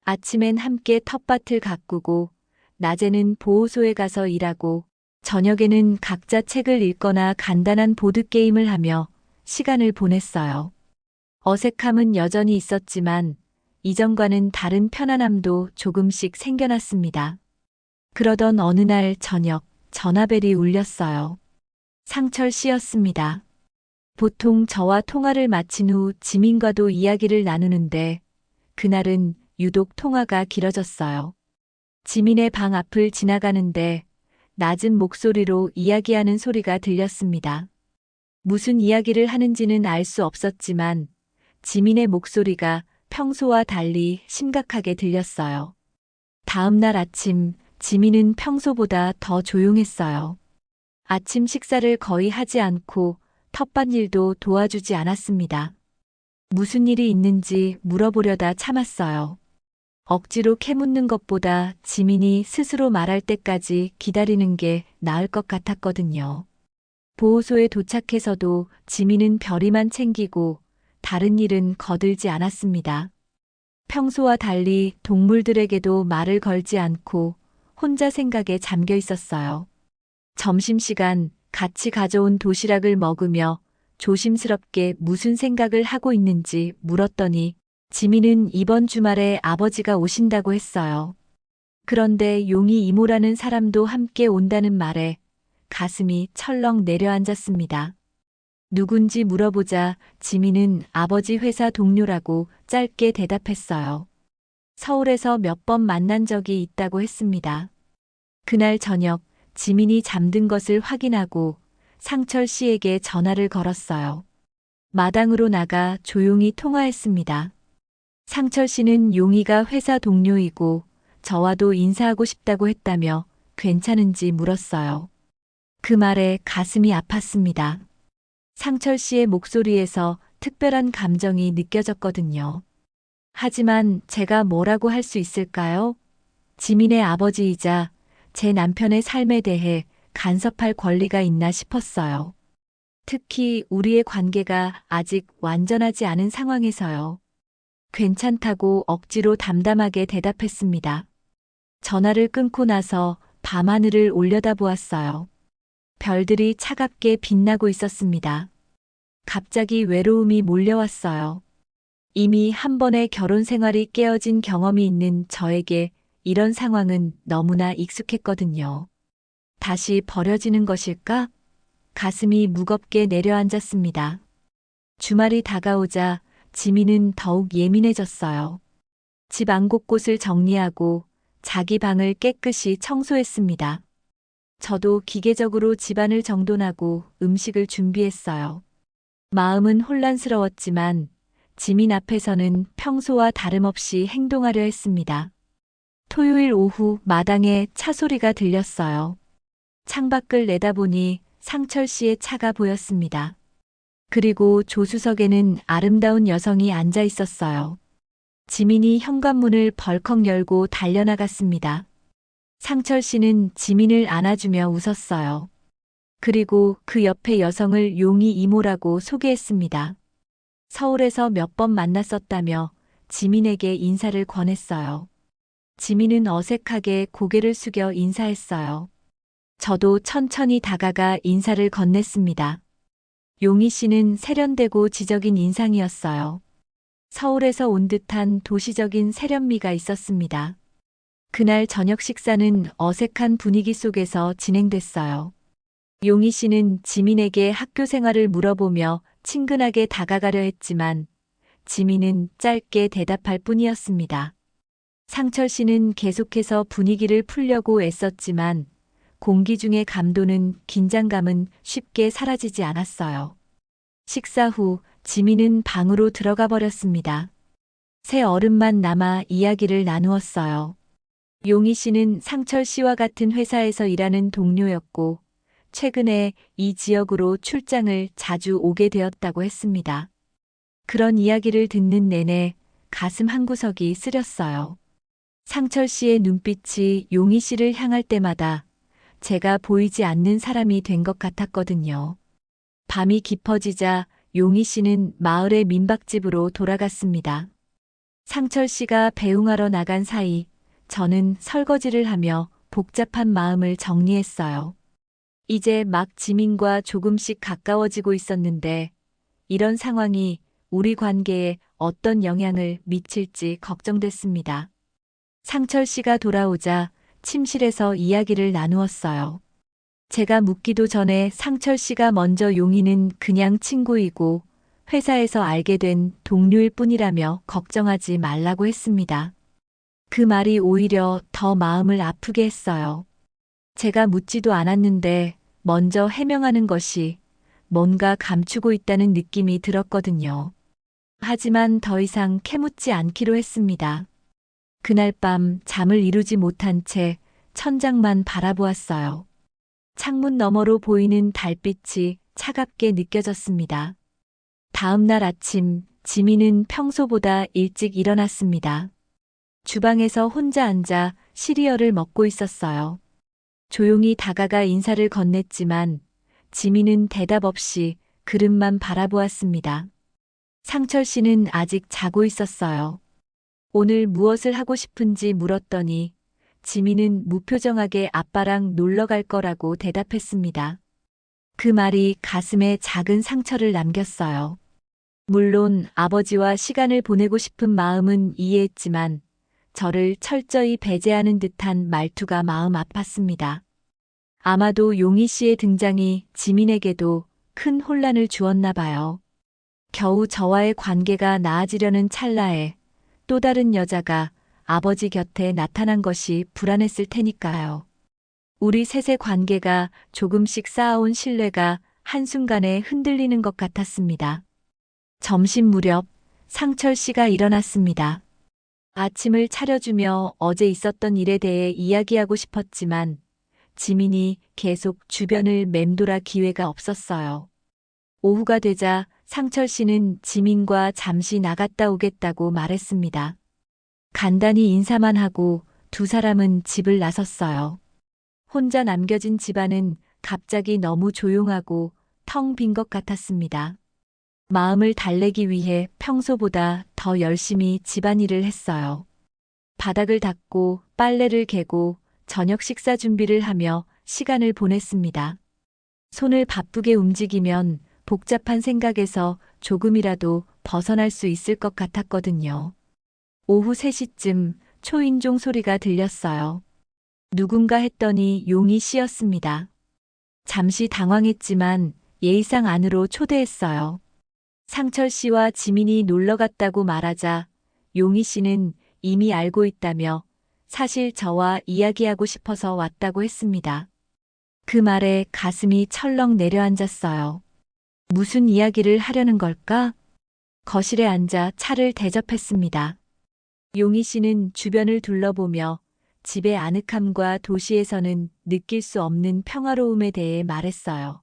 아침엔 함께 텃밭을 가꾸고 낮에는 보호소에 가서 일하고 저녁에는 각자 책을 읽거나 간단한 보드게임을 하며 시간을 보냈어요. 어색함은 여전히 있었지만 이전과는 다른 편안함도 조금씩 생겨났습니다. 그러던 어느 날 저녁 전화벨이 울렸어요. 상철 씨였습니다. 보통 저와 통화를 마친 후 지민과도 이야기를 나누는데 그날은 유독 통화가 길어졌어요. 지민의 방 앞을 지나가는데 낮은 목소리로 이야기하는 소리가 들렸습니다. 무슨 이야기를 하는지는 알 수 없었지만 지민의 목소리가 평소와 달리 심각하게 들렸어요. 다음 날 아침 지민은 평소보다 더 조용했어요. 아침 식사를 거의 하지 않고 텃밭일도 도와주지 않았습니다. 무슨 일이 있는지 물어보려다 참았어요. 억지로 캐묻는 것보다 지민이 스스로 말할 때까지 기다리는 게 나을 것 같았거든요. 보호소에 도착해서도 지민은 별이만 챙기고 다른 일은 거들지 않았습니다. 평소와 달리 동물들에게도 말을 걸지 않고 혼자 생각에 잠겨 있었어요. 점심시간 같이 가져온 도시락을 먹으며 조심스럽게 무슨 생각을 하고 있는지 물었더니 지민은 이번 주말에 아버지가 오신다고 했어요. 그런데 용이 이모라는 사람도 함께 온다는 말에 가슴이 철렁 내려앉았습니다. 누군지 물어보자 지민은 아버지 회사 동료라고 짧게 대답했어요. 서울에서 몇 번 만난 적이 있다고 했습니다. 그날 저녁 지민이 잠든 것을 확인하고 상철 씨에게 전화를 걸었어요. 마당으로 나가 조용히 통화했습니다. 상철 씨는 용이가 회사 동료이고 저와도 인사하고 싶다고 했다며 괜찮은지 물었어요. 그 말에 가슴이 아팠습니다. 상철 씨의 목소리에서 특별한 감정이 느껴졌거든요. 하지만 제가 뭐라고 할 수 있을까요? 지민의 아버지이자 제 남편의 삶에 대해 간섭할 권리가 있나 싶었어요. 특히 우리의 관계가 아직 완전하지 않은 상황에서요. 괜찮다고 억지로 담담하게 대답했습니다. 전화를 끊고 나서 밤하늘을 올려다보았어요. 별들이 차갑게 빛나고 있었습니다. 갑자기 외로움이 몰려왔어요. 이미 한 번의 결혼 생활이 깨어진 경험이 있는 저에게 이런 상황은 너무나 익숙했거든요. 다시 버려지는 것일까? 가슴이 무겁게 내려앉았습니다. 주말이 다가오자 지민은 더욱 예민해졌어요. 집 안 곳곳을 정리하고 자기 방을 깨끗이 청소했습니다. 저도 기계적으로 집안을 정돈하고 음식을 준비했어요. 마음은 혼란스러웠지만 지민 앞에서는 평소와 다름없이 행동하려 했습니다. 토요일 오후 마당에 차 소리가 들렸어요. 창밖을 내다보니 상철 씨의 차가 보였습니다. 그리고 조수석에는 아름다운 여성이 앉아 있었어요. 지민이 현관문을 벌컥 열고 달려나갔습니다. 상철 씨는 지민을 안아주며 웃었어요. 그리고 그 옆에 여성을 용이 이모라고 소개했습니다. 서울에서 몇 번 만났었다며 지민에게 인사를 권했어요. 지민은 어색하게 고개를 숙여 인사했어요. 저도 천천히 다가가 인사를 건넸습니다. 용희 씨는 세련되고 지적인 인상이었어요. 서울에서 온 듯한 도시적인 세련미가 있었습니다. 그날 저녁 식사는 어색한 분위기 속에서 진행됐어요. 용희 씨는 지민에게 학교 생활을 물어보며 친근하게 다가가려 했지만 지민은 짧게 대답할 뿐이었습니다. 상철 씨는 계속해서 분위기를 풀려고 애썼지만 공기 중의 감도는 긴장감은 쉽게 사라지지 않았어요. 식사 후 지민은 방으로 들어가 버렸습니다. 새 어른만 남아 이야기를 나누었어요. 용희 씨는 상철 씨와 같은 회사에서 일하는 동료였고 최근에 이 지역으로 출장을 자주 오게 되었다고 했습니다. 그런 이야기를 듣는 내내 가슴 한구석이 쓰렸어요. 상철 씨의 눈빛이 용희 씨를 향할 때마다 제가 보이지 않는 사람이 된 것 같았거든요. 밤이 깊어지자 용희 씨는 마을의 민박집으로 돌아갔습니다. 상철 씨가 배웅하러 나간 사이 저는 설거지를 하며 복잡한 마음을 정리했어요. 이제 막 지민과 조금씩 가까워지고 있었는데 이런 상황이 우리 관계에 어떤 영향을 미칠지 걱정됐습니다. 상철 씨가 돌아오자 침실에서 이야기를 나누었어요. 제가 묻기도 전에 상철 씨가 먼저 용희는 그냥 친구이고 회사에서 알게 된 동료일 뿐이라며 걱정하지 말라고 했습니다. 그 말이 오히려 더 마음을 아프게 했어요. 제가 묻지도 않았는데 먼저 해명하는 것이 뭔가 감추고 있다는 느낌이 들었거든요. 하지만 더 이상 캐묻지 않기로 했습니다. 그날 밤 잠을 이루지 못한 채 천장만 바라보았어요. 창문 너머로 보이는 달빛이 차갑게 느껴졌습니다. 다음 날 아침 지민은 평소보다 일찍 일어났습니다. 주방에서 혼자 앉아 시리얼을 먹고 있었어요. 조용히 다가가 인사를 건넸지만 지민은 대답 없이 그릇만 바라보았습니다. 상철 씨는 아직 자고 있었어요. 오늘 무엇을 하고 싶은지 물었더니 지민은 무표정하게 아빠랑 놀러 갈 거라고 대답했습니다. 그 말이 가슴에 작은 상처를 남겼어요. 물론 아버지와 시간을 보내고 싶은 마음은 이해했지만 저를 철저히 배제하는 듯한 말투가 마음 아팠습니다. 아마도 용희 씨의 등장이 지민에게도 큰 혼란을 주었나 봐요. 겨우 저와의 관계가 나아지려는 찰나에 또 다른 여자가 아버지 곁에 나타난 것이 불안했을 테니까요. 우리 셋의 관계가 조금씩 쌓아온 신뢰가 한순간에 흔들리는 것 같았습니다. 점심 무렵 상철 씨가 일어났습니다. 아침을 차려주며 어제 있었던 일에 대해 이야기하고 싶었지만 지민이 계속 주변을 맴돌아 기회가 없었어요. 오후가 되자 상철 씨는 지민과 잠시 나갔다 오겠다고 말했습니다. 간단히 인사만 하고 두 사람은 집을 나섰어요. 혼자 남겨진 집안은 갑자기 너무 조용하고 텅 빈 것 같았습니다. 마음을 달래기 위해 평소보다 더 열심히 집안일을 했어요. 바닥을 닦고 빨래를 개고 저녁 식사 준비를 하며 시간을 보냈습니다. 손을 바쁘게 움직이면 복잡한 생각에서 조금이라도 벗어날 수 있을 것 같았거든요. 오후 3시쯤 초인종 소리가 들렸어요. 누군가 했더니 용희 씨였습니다. 잠시 당황했지만 예의상 안으로 초대했어요. 상철 씨와 지민이 놀러 갔다고 말하자 용희 씨는 이미 알고 있다며 사실 저와 이야기하고 싶어서 왔다고 했습니다. 그 말에 가슴이 철렁 내려앉았어요. 무슨 이야기를 하려는 걸까? 거실에 앉아 차를 대접했습니다. 용희 씨는 주변을 둘러보며 집의 아늑함과 도시에서는 느낄 수 없는 평화로움에 대해 말했어요.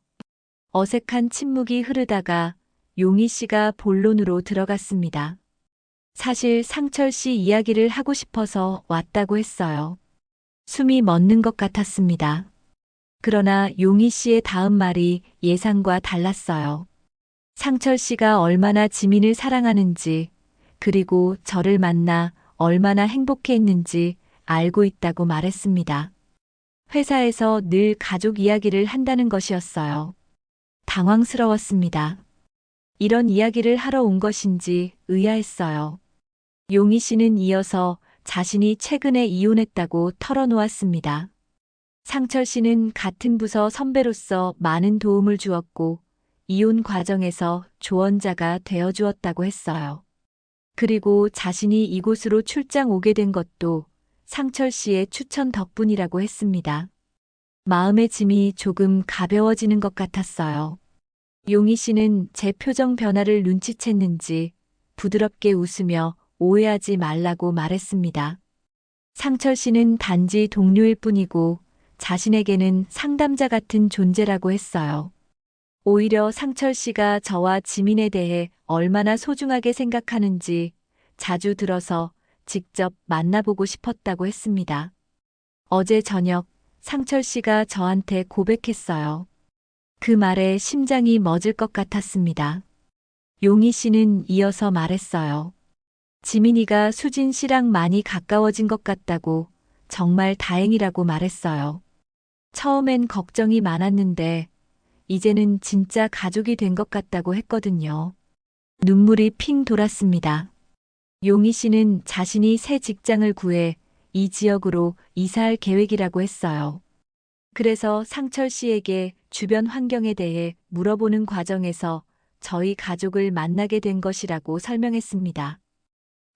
어색한 침묵이 흐르다가 용희 씨가 본론으로 들어갔습니다. 사실 상철 씨 이야기를 하고 싶어서 왔다고 했어요. 숨이 멎는 것 같았습니다. 그러나 용희 씨의 다음 말이 예상과 달랐어요. 상철 씨가 얼마나 지민을 사랑하는지, 그리고 저를 만나 얼마나 행복해했는지 알고 있다고 말했습니다. 회사에서 늘 가족 이야기를 한다는 것이었어요. 당황스러웠습니다. 이런 이야기를 하러 온 것인지 의아했어요. 용희 씨는 이어서 자신이 최근에 이혼했다고 털어놓았습니다. 상철 씨는 같은 부서 선배로서 많은 도움을 주었고 이혼 과정에서 조언자가 되어주었다고 했어요. 그리고 자신이 이곳으로 출장 오게 된 것도 상철 씨의 추천 덕분이라고 했습니다. 마음의 짐이 조금 가벼워지는 것 같았어요. 용희 씨는 제 표정 변화를 눈치챘는지 부드럽게 웃으며 오해하지 말라고 말했습니다. 상철 씨는 단지 동료일 뿐이고 자신에게는 상담자 같은 존재라고 했어요. 오히려 상철 씨가 저와 지민에 대해 얼마나 소중하게 생각하는지 자주 들어서 직접 만나보고 싶었다고 했습니다. 어제 저녁 상철 씨가 저한테 고백했어요. 그 말에 심장이 멎을 것 같았습니다. 용희 씨는 이어서 말했어요. 지민이가 수진 씨랑 많이 가까워진 것 같다고 정말 다행이라고 말했어요. 처음엔 걱정이 많았는데 이제는 진짜 가족이 된 것 같다고 했거든요. 눈물이 핑 돌았습니다. 용희 씨는 자신이 새 직장을 구해 이 지역으로 이사할 계획이라고 했어요. 그래서 상철 씨에게 주변 환경에 대해 물어보는 과정에서 저희 가족을 만나게 된 것이라고 설명했습니다.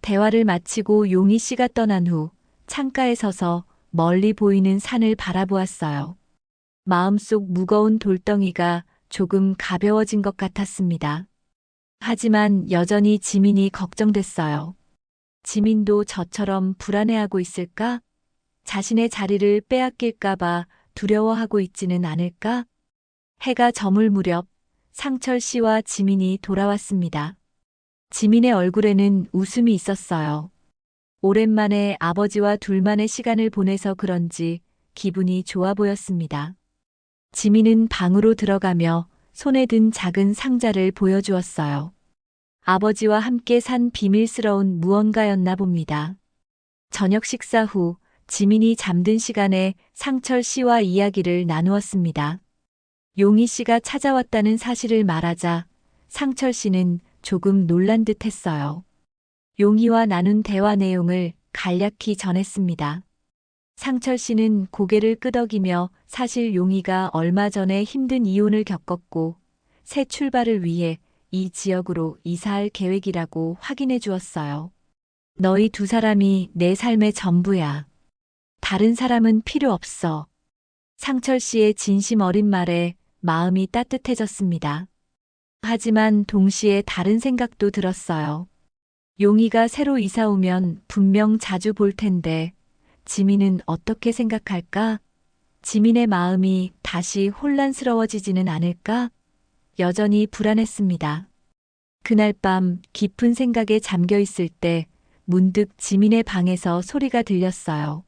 대화를 마치고 용희 씨가 떠난 후 창가에 서서 멀리 보이는 산을 바라보았어요. 마음속 무거운 돌덩이가 조금 가벼워진 것 같았습니다. 하지만 여전히 지민이 걱정됐어요. 지민도 저처럼 불안해하고 있을까? 자신의 자리를 빼앗길까봐 두려워하고 있지는 않을까? 해가 저물 무렵 상철 씨와 지민이 돌아왔습니다. 지민의 얼굴에는 웃음이 있었어요. 오랜만에 아버지와 둘만의 시간을 보내서 그런지 기분이 좋아 보였습니다. 지민은 방으로 들어가며 손에 든 작은 상자를 보여주었어요. 아버지와 함께 산 비밀스러운 무언가였나 봅니다. 저녁 식사 후 지민이 잠든 시간에 상철 씨와 이야기를 나누었습니다. 용희 씨가 찾아왔다는 사실을 말하자 상철 씨는 조금 놀란 듯 했어요. 용희와 나눈 대화 내용을 간략히 전했습니다. 상철 씨는 고개를 끄덕이며 사실 용희가 얼마 전에 힘든 이혼을 겪었고 새 출발을 위해 이 지역으로 이사할 계획이라고 확인해 주었어요. 너희 두 사람이 내 삶의 전부야. 다른 사람은 필요 없어. 상철 씨의 진심 어린 말에 마음이 따뜻해졌습니다. 하지만 동시에 다른 생각도 들었어요. 용희가 새로 이사 오면 분명 자주 볼 텐데 지민은 어떻게 생각할까? 지민의 마음이 다시 혼란스러워지지는 않을까? 여전히 불안했습니다. 그날 밤 깊은 생각에 잠겨 있을 때 문득 지민의 방에서 소리가 들렸어요.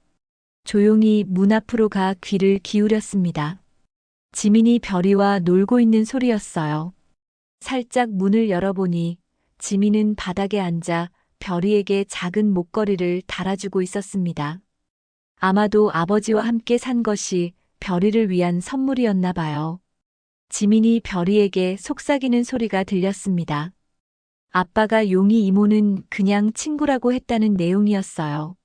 조용히 문 앞으로 가 귀를 기울였습니다. 지민이 별이와 놀고 있는 소리였어요. 살짝 문을 열어보니 지민은 바닥에 앉아 별이에게 작은 목걸이를 달아주고 있었습니다. 아마도 아버지와 함께 산 것이 별이를 위한 선물이었나 봐요. 지민이 별이에게 속삭이는 소리가 들렸습니다. 아빠가 용희 이모는 그냥 친구라고 했다는 내용이었어요.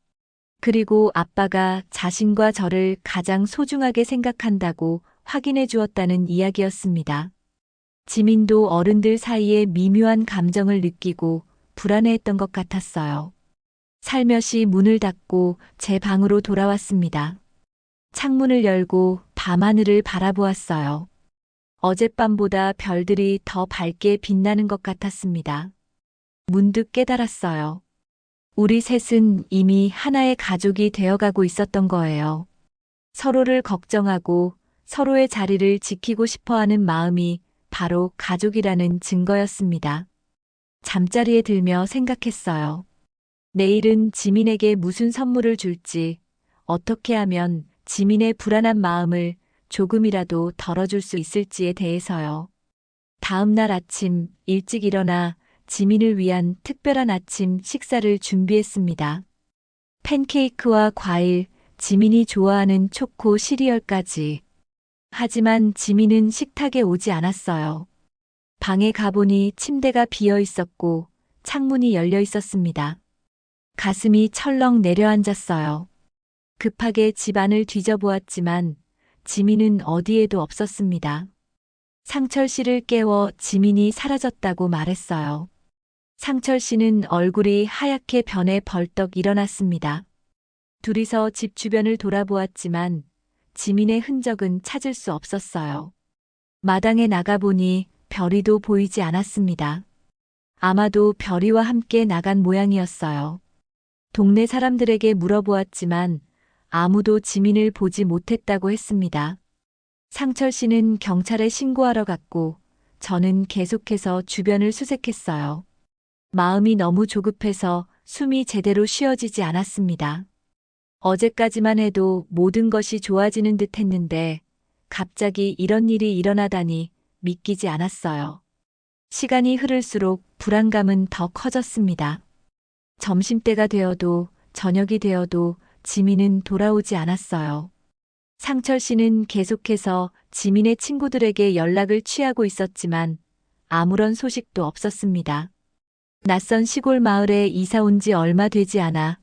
그리고 아빠가 자신과 저를 가장 소중하게 생각한다고 확인해 주었다는 이야기였습니다. 지민도 어른들 사이에 미묘한 감정을 느끼고 불안해했던 것 같았어요. 살며시 문을 닫고 제 방으로 돌아왔습니다. 창문을 열고 밤하늘을 바라보았어요. 어젯밤보다 별들이 더 밝게 빛나는 것 같았습니다. 문득 깨달았어요. 우리 셋은 이미 하나의 가족이 되어가고 있었던 거예요. 서로를 걱정하고 서로의 자리를 지키고 싶어하는 마음이 바로 가족이라는 증거였습니다. 잠자리에 들며 생각했어요. 내일은 지민에게 무슨 선물을 줄지, 어떻게 하면 지민의 불안한 마음을 조금이라도 덜어줄 수 있을지에 대해서요. 다음 날 아침 일찍 일어나 지민을 위한 특별한 아침 식사를 준비했습니다. 팬케이크와 과일, 지민이 좋아하는 초코 시리얼까지. 하지만 지민은 식탁에 오지 않았어요. 방에 가보니 침대가 비어 있었고 창문이 열려 있었습니다. 가슴이 철렁 내려앉았어요. 급하게 집안을 뒤져보았지만 지민은 어디에도 없었습니다. 상철 씨를 깨워 지민이 사라졌다고 말했어요. 상철 씨는 얼굴이 하얗게 변해 벌떡 일어났습니다. 둘이서 집 주변을 돌아보았지만 지민의 흔적은 찾을 수 없었어요. 마당에 나가보니 별이도 보이지 않았습니다. 아마도 별이와 함께 나간 모양이었어요. 동네 사람들에게 물어보았지만 아무도 지민을 보지 못했다고 했습니다. 상철 씨는 경찰에 신고하러 갔고 저는 계속해서 주변을 수색했어요. 마음이 너무 조급해서 숨이 제대로 쉬어지지 않았습니다. 어제까지만 해도 모든 것이 좋아지는 듯 했는데 갑자기 이런 일이 일어나다니 믿기지 않았어요. 시간이 흐를수록 불안감은 더 커졌습니다. 점심때가 되어도 저녁이 되어도 지민은 돌아오지 않았어요. 상철 씨는 계속해서 지민의 친구들에게 연락을 취하고 있었지만 아무런 소식도 없었습니다. 낯선 시골 마을에 이사 온 지 얼마 되지 않아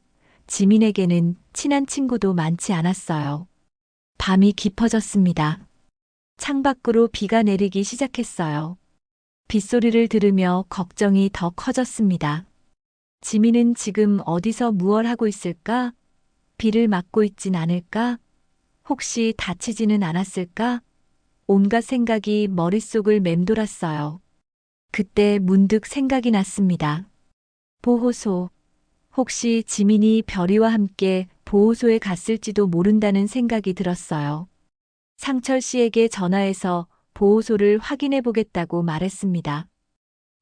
지민에게는 친한 친구도 많지 않았어요. 밤이 깊어졌습니다. 창밖으로 비가 내리기 시작했어요. 빗소리를 들으며 걱정이 더 커졌습니다. 지민은 지금 어디서 무얼 하고 있을까? 비를 맞고 있진 않을까? 혹시 다치지는 않았을까? 온갖 생각이 머릿속을 맴돌았어요. 그때 문득 생각이 났습니다. 보호소. 혹시 지민이 별이와 함께 보호소에 갔을지도 모른다는 생각이 들었어요. 상철 씨에게 전화해서 보호소를 확인해 보겠다고 말했습니다.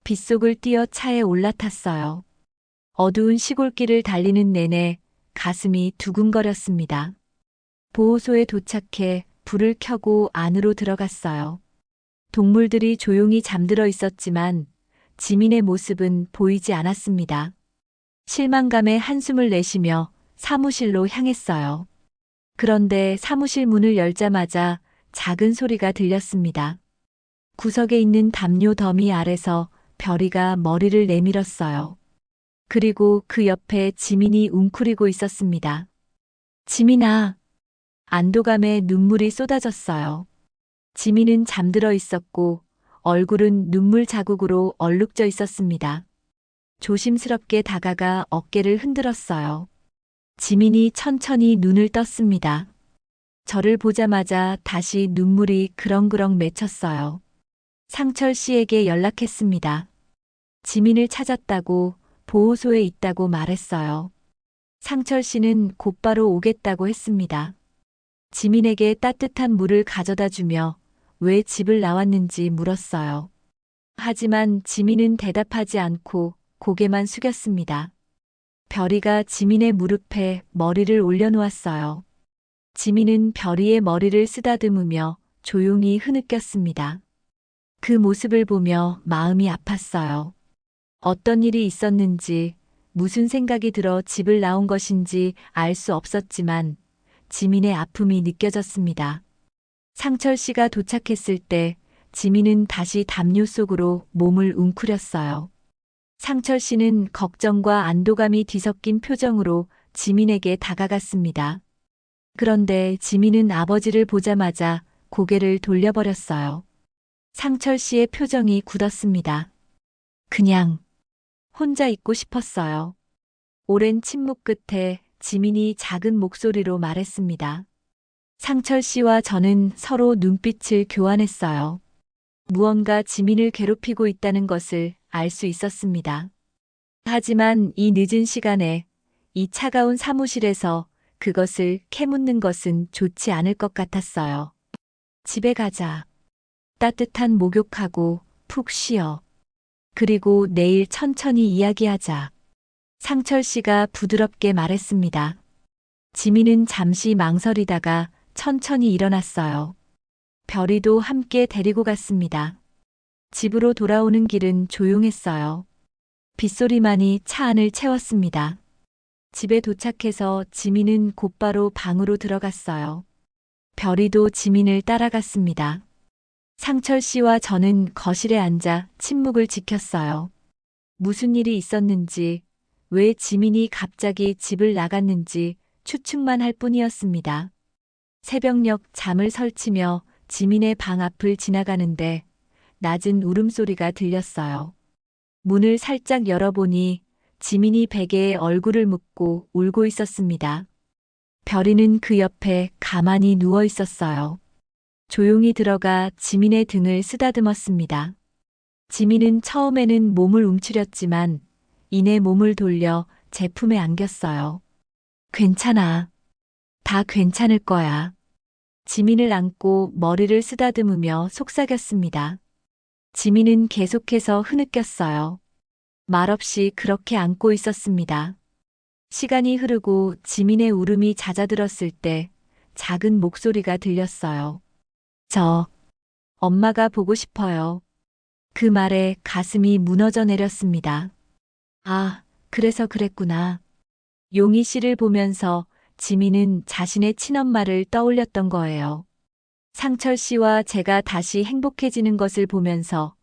빗속을 뛰어 차에 올라탔어요. 어두운 시골길을 달리는 내내 가슴이 두근거렸습니다. 보호소에 도착해 불을 켜고 안으로 들어갔어요. 동물들이 조용히 잠들어 있었지만 지민의 모습은 보이지 않았습니다. 실망감에 한숨을 내쉬며 사무실로 향했어요. 그런데 사무실 문을 열자마자 작은 소리가 들렸습니다. 구석에 있는 담요 더미 아래서 별이가 머리를 내밀었어요. 그리고 그 옆에 지민이 웅크리고 있었습니다. 지민아. 안도감에 눈물이 쏟아졌어요. 지민은 잠들어 있었고 얼굴은 눈물 자국으로 얼룩져 있었습니다. 조심스럽게 다가가 어깨를 흔들었어요. 지민이 천천히 눈을 떴습니다. 저를 보자마자 다시 눈물이 그렁그렁 맺혔어요. 상철 씨에게 연락했습니다. 지민을 찾았다고 보호소에 있다고 말했어요. 상철 씨는 곧바로 오겠다고 했습니다. 지민에게 따뜻한 물을 가져다 주며 왜 집을 나왔는지 물었어요. 하지만 지민은 대답하지 않고 고개만 숙였습니다. 별이가 지민의 무릎에 머리를 올려놓았어요. 지민은 별이의 머리를 쓰다듬으며 조용히 흐느꼈습니다. 그 모습을 보며 마음이 아팠어요. 어떤 일이 있었는지, 무슨 생각이 들어 집을 나온 것인지 알 수 없었지만 지민의 아픔이 느껴졌습니다. 상철 씨가 도착했을 때 지민은 다시 담요 속으로 몸을 웅크렸어요. 상철 씨는 걱정과 안도감이 뒤섞인 표정으로 지민에게 다가갔습니다. 그런데 지민은 아버지를 보자마자 고개를 돌려버렸어요. 상철 씨의 표정이 굳었습니다. 그냥 혼자 있고 싶었어요. 오랜 침묵 끝에 지민이 작은 목소리로 말했습니다. 상철 씨와 저는 서로 눈빛을 교환했어요. 무언가 지민을 괴롭히고 있다는 것을 알 수 있었습니다. 하지만 이 늦은 시간에 이 차가운 사무실에서 그것을 캐묻는 것은 좋지 않을 것 같았어요. 집에 가자. 따뜻한 목욕하고 푹 쉬어. 그리고 내일 천천히 이야기하자. 상철 씨가 부드럽게 말했습니다. 지민은 잠시 망설이다가 천천히 일어났어요. 별이도 함께 데리고 갔습니다. 집으로 돌아오는 길은 조용했어요. 빗소리만이 차 안을 채웠습니다. 집에 도착해서 지민은 곧바로 방으로 들어갔어요. 별이도 지민을 따라갔습니다. 상철 씨와 저는 거실에 앉아 침묵을 지켰어요. 무슨 일이 있었는지, 왜 지민이 갑자기 집을 나갔는지 추측만 할 뿐이었습니다. 새벽녘 잠을 설치며 지민의 방 앞을 지나가는데 낮은 울음소리가 들렸어요. 문을 살짝 열어보니 지민이 베개에 얼굴을 묻고 울고 있었습니다. 별이는 그 옆에 가만히 누워 있었어요. 조용히 들어가 지민의 등을 쓰다듬었습니다. 지민은 처음에는 몸을 움츠렸지만 이내 몸을 돌려 제 품에 안겼어요. 괜찮아. 다 괜찮을 거야. 지민을 안고 머리를 쓰다듬으며 속삭였습니다. 지민은 계속해서 흐느꼈어요. 말없이 그렇게 안고 있었습니다. 시간이 흐르고 지민의 울음이 잦아들었을 때 작은 목소리가 들렸어요. 엄마가 보고 싶어요. 그 말에 가슴이 무너져 내렸습니다. 아, 그래서 그랬구나. 용희 씨를 보면서 지민은 자신의 친엄마를 떠올렸던 거예요. 상철 씨와 제가 다시 행복해지는 것을 보면서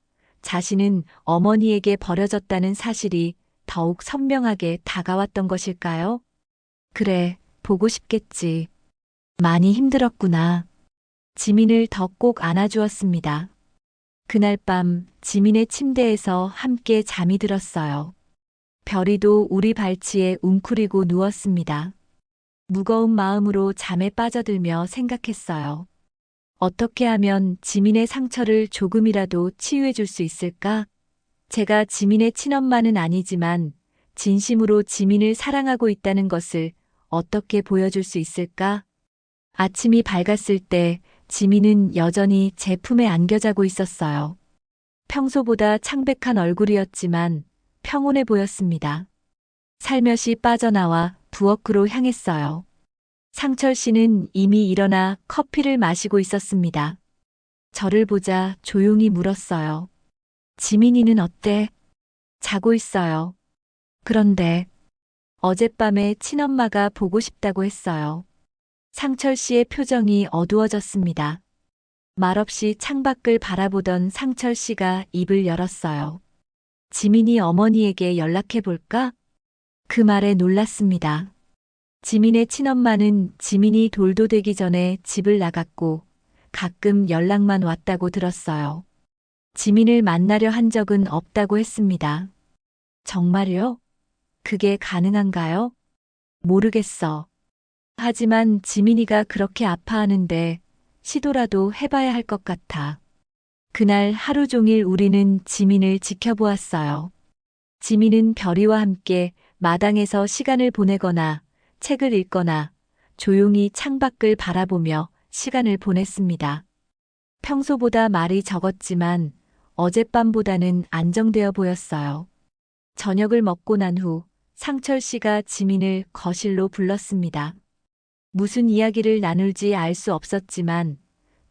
자신은 어머니에게 버려졌다는 사실이 더욱 선명하게 다가왔던 것일까요? 그래, 보고 싶겠지. 많이 힘들었구나. 지민을 더 꼭 안아주었습니다. 그날 밤 지민의 침대에서 함께 잠이 들었어요. 별이도 우리 발치에 웅크리고 누웠습니다. 무거운 마음으로 잠에 빠져들며 생각했어요. 어떻게 하면 지민의 상처를 조금이라도 치유해 줄 수 있을까? 제가 지민의 친엄마는 아니지만 진심으로 지민을 사랑하고 있다는 것을 어떻게 보여줄 수 있을까? 아침이 밝았을 때 지민은 여전히 제 품에 안겨 자고 있었어요. 평소보다 창백한 얼굴이었지만 평온해 보였습니다. 살며시 빠져나와 부엌으로 향했어요. 상철 씨는 이미 일어나 커피를 마시고 있었습니다. 저를 보자 조용히 물었어요. 지민이는 어때? 자고 있어요. 그런데 어젯밤에 친엄마가 보고 싶다고 했어요. 상철 씨의 표정이 어두워졌습니다. 말없이 창밖을 바라보던 상철 씨가 입을 열었어요. 지민이 어머니에게 연락해 볼까? 그 말에 놀랐습니다. 지민의 친엄마는 지민이 돌도 되기 전에 집을 나갔고 가끔 연락만 왔다고 들었어요. 지민을 만나려 한 적은 없다고 했습니다. 정말요? 그게 가능한가요? 모르겠어. 하지만 지민이가 그렇게 아파하는데 시도라도 해봐야 할 것 같아. 그날 하루 종일 우리는 지민을 지켜보았어요. 지민은 별이와 함께 마당에서 시간을 보내거나 책을 읽거나 조용히 창밖을 바라보며 시간을 보냈습니다. 평소보다 말이 적었지만 어젯밤보다는 안정되어 보였어요. 저녁을 먹고 난 후 상철 씨가 지민을 거실로 불렀습니다. 무슨 이야기를 나눌지 알 수 없었지만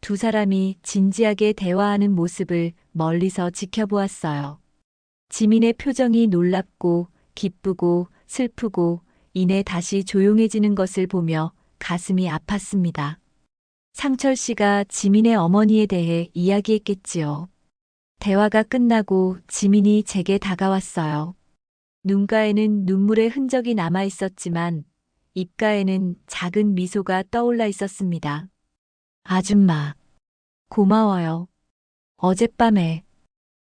두 사람이 진지하게 대화하는 모습을 멀리서 지켜보았어요. 지민의 표정이 놀랍고 기쁘고 슬프고 이내 다시 조용해지는 것을 보며 가슴이 아팠습니다. 상철 씨가 지민의 어머니에 대해 이야기했겠지요. 대화가 끝나고 지민이 제게 다가왔어요. 눈가에는 눈물의 흔적이 남아 있었지만 입가에는 작은 미소가 떠올라 있었습니다. 아줌마, 고마워요. 어젯밤에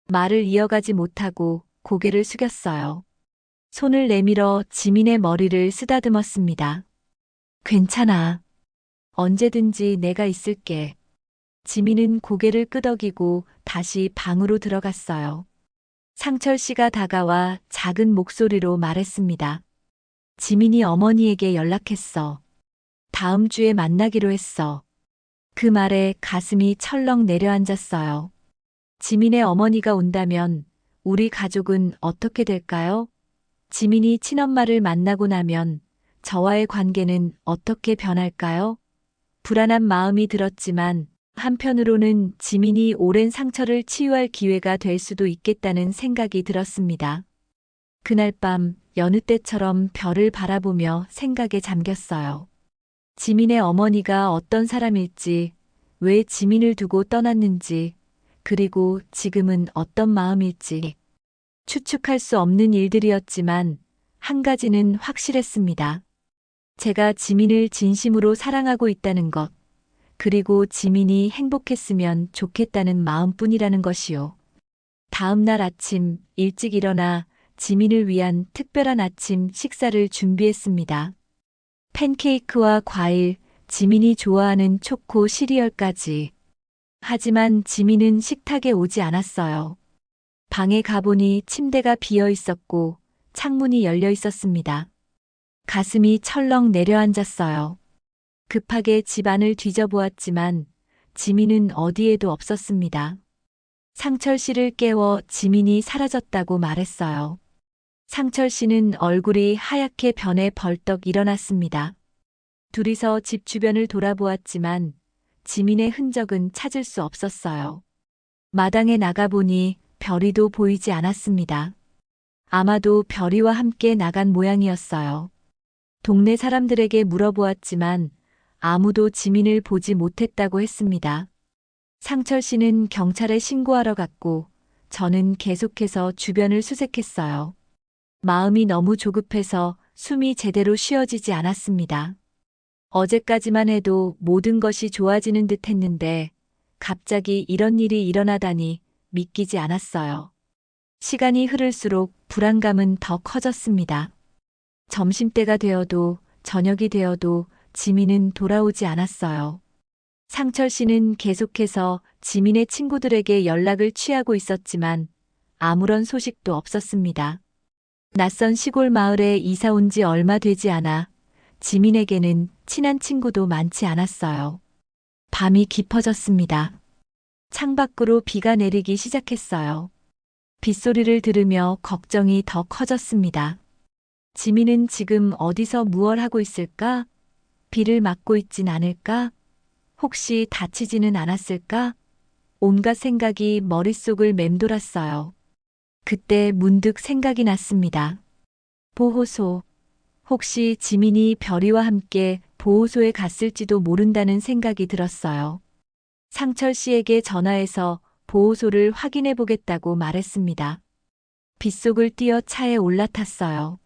말을 이어가지 못하고 고개를 숙였어요. 손을 내밀어 지민의 머리를 쓰다듬었습니다. 괜찮아. 언제든지 내가 있을게. 지민은 고개를 끄덕이고 다시 방으로 들어갔어요. 상철 씨가 다가와 작은 목소리로 말했습니다. 지민이 어머니에게 연락했어. 다음 주에 만나기로 했어. 그 말에 가슴이 철렁 내려앉았어요. 지민의 어머니가 온다면 우리 가족은 어떻게 될까요? 지민이 친엄마를 만나고 나면 저와의 관계는 어떻게 변할까요? 불안한 마음이 들었지만 한편으로는 지민이 오랜 상처를 치유할 기회가 될 수도 있겠다는 생각이 들었습니다. 그날 밤 여느 때처럼 별을 바라보며 생각에 잠겼어요. 지민의 어머니가 어떤 사람일지, 왜 지민을 두고 떠났는지, 그리고 지금은 어떤 마음일지 추측할 수 없는 일들이었지만 한 가지는 확실했습니다. 제가 지민을 진심으로 사랑하고 있다는 것, 그리고 지민이 행복했으면 좋겠다는 마음뿐이라는 것이요. 다음 날 아침 일찍 일어나 지민을 위한 특별한 아침 식사를 준비했습니다. 팬케이크와 과일, 지민이 좋아하는 초코 시리얼까지. 하지만 지민은 식탁에 오지 않았어요. 방에 가보니 침대가 비어 있었고 창문이 열려 있었습니다. 가슴이 철렁 내려앉았어요. 급하게 집안을 뒤져보았지만 지민은 어디에도 없었습니다. 상철 씨를 깨워 지민이 사라졌다고 말했어요. 상철 씨는 얼굴이 하얗게 변해 벌떡 일어났습니다. 둘이서 집 주변을 돌아보았지만 지민의 흔적은 찾을 수 없었어요. 마당에 나가보니 별이도 보이지 않았습니다. 아마도 별이와 함께 나간 모양이었어요. 동네 사람들에게 물어보았지만 아무도 지민을 보지 못했다고 했습니다. 상철 씨는 경찰에 신고하러 갔고 저는 계속해서 주변을 수색했어요. 마음이 너무 조급해서 숨이 제대로 쉬어지지 않았습니다. 어제까지만 해도 모든 것이 좋아지는 듯 했는데 갑자기 이런 일이 일어나다니 믿기지 않았어요. 시간이 흐를수록 불안감은 더 커졌습니다. 점심때가 되어도 저녁이 되어도 지민은 돌아오지 않았어요. 상철 씨는 계속해서 지민의 친구들에게 연락을 취하고 있었지만 아무런 소식도 없었습니다. 낯선 시골 마을에 이사 온 지 얼마 되지 않아 지민에게는 친한 친구도 많지 않았어요. 밤이 깊어졌습니다. 창밖으로 비가 내리기 시작했어요. 빗소리를 들으며 걱정이 더 커졌습니다. 지민은 지금 어디서 무얼 하고 있을까? 비를 맞고 있진 않을까? 혹시 다치지는 않았을까? 온갖 생각이 머릿속을 맴돌았어요. 그때 문득 생각이 났습니다. 보호소. 혹시 지민이 별이와 함께 보호소에 갔을지도 모른다는 생각이 들었어요. 상철 씨에게 전화해서 보호소를 확인해 보겠다고 말했습니다. 빗속을 뛰어 차에 올라탔어요.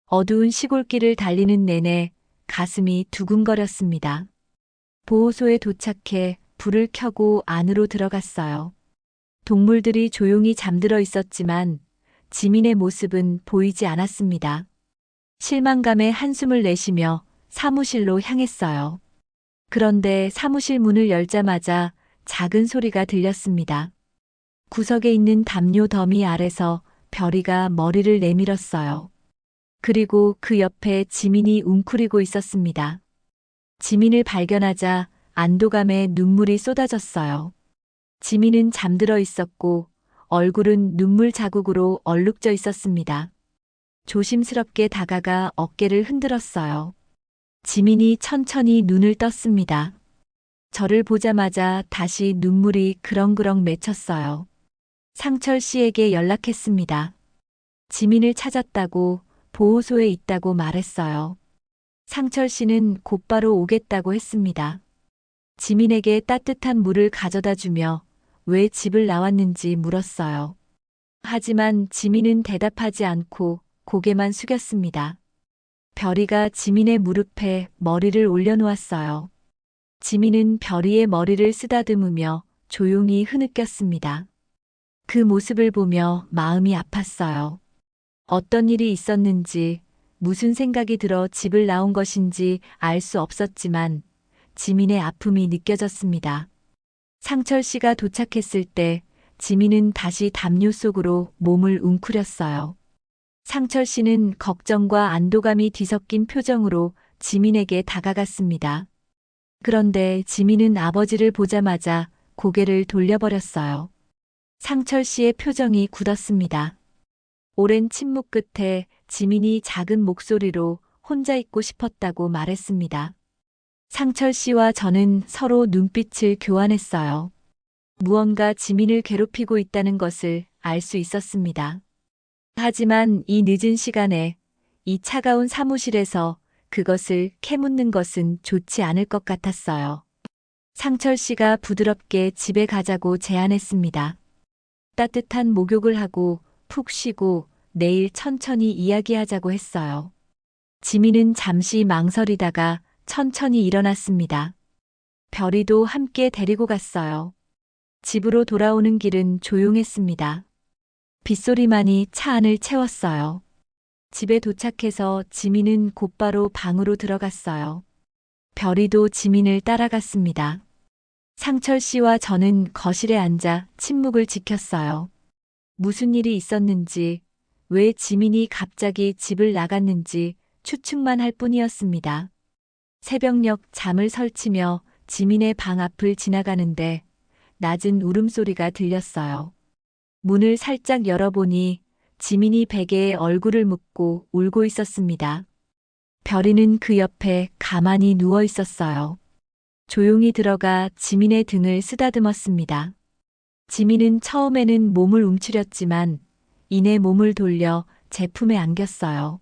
어두운 시골길을 달리는 내내 가슴이 두근거렸습니다. 보호소에 도착해 불을 켜고 안으로 들어갔어요. 동물들이 조용히 잠들어 있었지만 지민의 모습은 보이지 않았습니다. 실망감에 한숨을 내쉬며 사무실로 향했어요. 그런데 사무실 문을 열자마자 작은 소리가 들렸습니다. 구석에 있는 담요 더미 아래서 별이가 머리를 내밀었어요. 그리고 그 옆에 지민이 웅크리고 있었습니다. 지민을 발견하자 안도감에 눈물이 쏟아졌어요. 지민은 잠들어 있었고 얼굴은 눈물 자국으로 얼룩져 있었습니다. 조심스럽게 다가가 어깨를 흔들었어요. 지민이 천천히 눈을 떴습니다. 저를 보자마자 다시 눈물이 그렁그렁 맺혔어요. 상철 씨에게 연락했습니다. 지민을 찾았다고 보호소에 있다고 말했어요. 상철 씨는 곧바로 오겠다고 했습니다. 지민에게 따뜻한 물을 가져다 주며 왜 집을 나왔는지 물었어요. 하지만 지민은 대답하지 않고 고개만 숙였습니다. 별이가 지민의 무릎에 머리를 올려놓았어요. 지민은 별이의 머리를 쓰다듬으며 조용히 흐느꼈습니다. 그 모습을 보며 마음이 아팠어요. 어떤 일이 있었는지, 무슨 생각이 들어 집을 나온 것인지 알 수 없었지만 지민의 아픔이 느껴졌습니다. 상철 씨가 도착했을 때 지민은 다시 담요 속으로 몸을 웅크렸어요. 상철 씨는 걱정과 안도감이 뒤섞인 표정으로 지민에게 다가갔습니다. 그런데 지민은 아버지를 보자마자 고개를 돌려버렸어요. 상철 씨의 표정이 굳었습니다. 오랜 침묵 끝에 지민이 작은 목소리로 혼자 있고 싶었다고 말했습니다. 상철 씨와 저는 서로 눈빛을 교환했어요. 무언가 지민을 괴롭히고 있다는 것을 알 수 있었습니다. 하지만 이 늦은 시간에 이 차가운 사무실에서 그것을 캐묻는 것은 좋지 않을 것 같았어요. 상철 씨가 부드럽게 집에 가자고 제안했습니다. 따뜻한 목욕을 하고 푹 쉬고 내일 천천히 이야기하자고 했어요. 지민은 잠시 망설이다가 천천히 일어났습니다. 별이도 함께 데리고 갔어요. 집으로 돌아오는 길은 조용했습니다. 빗소리만이 차 안을 채웠어요. 집에 도착해서 지민은 곧바로 방으로 들어갔어요. 별이도 지민을 따라갔습니다. 상철 씨와 저는 거실에 앉아 침묵을 지켰어요. 무슨 일이 있었는지, 왜 지민이 갑자기 집을 나갔는지 추측만 할 뿐이었습니다. 새벽녘 잠을 설치며 지민의 방 앞을 지나가는데 낮은 울음소리가 들렸어요. 문을 살짝 열어보니 지민이 베개에 얼굴을 묻고 울고 있었습니다. 별이는 그 옆에 가만히 누워 있었어요. 조용히 들어가 지민의 등을 쓰다듬었습니다. 지민은 처음에는 몸을 움츠렸지만 이내 몸을 돌려 제 품에 안겼어요.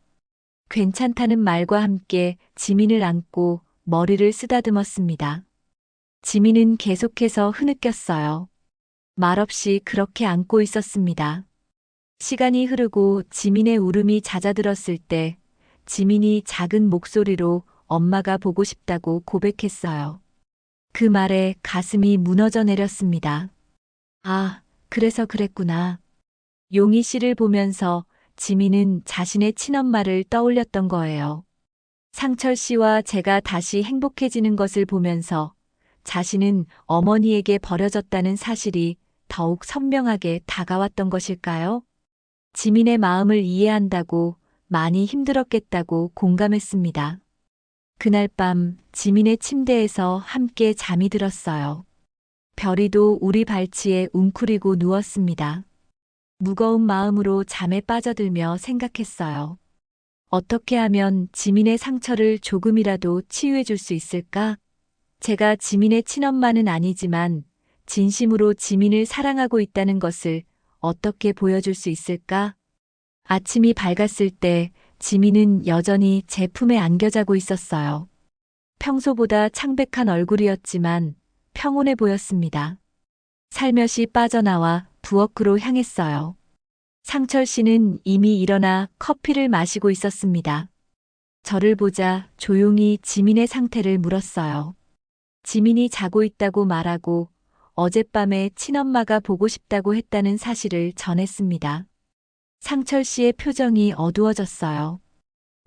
괜찮다는 말과 함께 지민을 안고 머리를 쓰다듬었습니다. 지민은 계속해서 흐느꼈어요. 말없이 그렇게 안고 있었습니다. 시간이 흐르고 지민의 울음이 잦아들었을 때 지민이 작은 목소리로 엄마가 보고 싶다고 고백했어요. 그 말에 가슴이 무너져 내렸습니다. 아, 그래서 그랬구나. 용희 씨를 보면서 지민은 자신의 친엄마를 떠올렸던 거예요. 상철 씨와 제가 다시 행복해지는 것을 보면서 자신은 어머니에게 버려졌다는 사실이 더욱 선명하게 다가왔던 것일까요? 지민의 마음을 이해한다고 많이 힘들었겠다고 공감했습니다. 그날 밤 지민의 침대에서 함께 잠이 들었어요. 별이도 우리 발치에 웅크리고 누웠습니다. 무거운 마음으로 잠에 빠져들며 생각했어요. 어떻게 하면 지민의 상처를 조금이라도 치유해 줄 수 있을까? 제가 지민의 친엄마는 아니지만 진심으로 지민을 사랑하고 있다는 것을 어떻게 보여줄 수 있을까? 아침이 밝았을 때 지민은 여전히 제 품에 안겨 자고 있었어요. 평소보다 창백한 얼굴이었지만 평온해 보였습니다. 살며시 빠져나와 부엌으로 향했어요. 상철 씨는 이미 일어나 커피를 마시고 있었습니다. 저를 보자 조용히 지민의 상태를 물었어요. 지민이 자고 있다고 말하고 어젯밤에 친엄마가 보고 싶다고 했다는 사실을 전했습니다. 상철 씨의 표정이 어두워졌어요.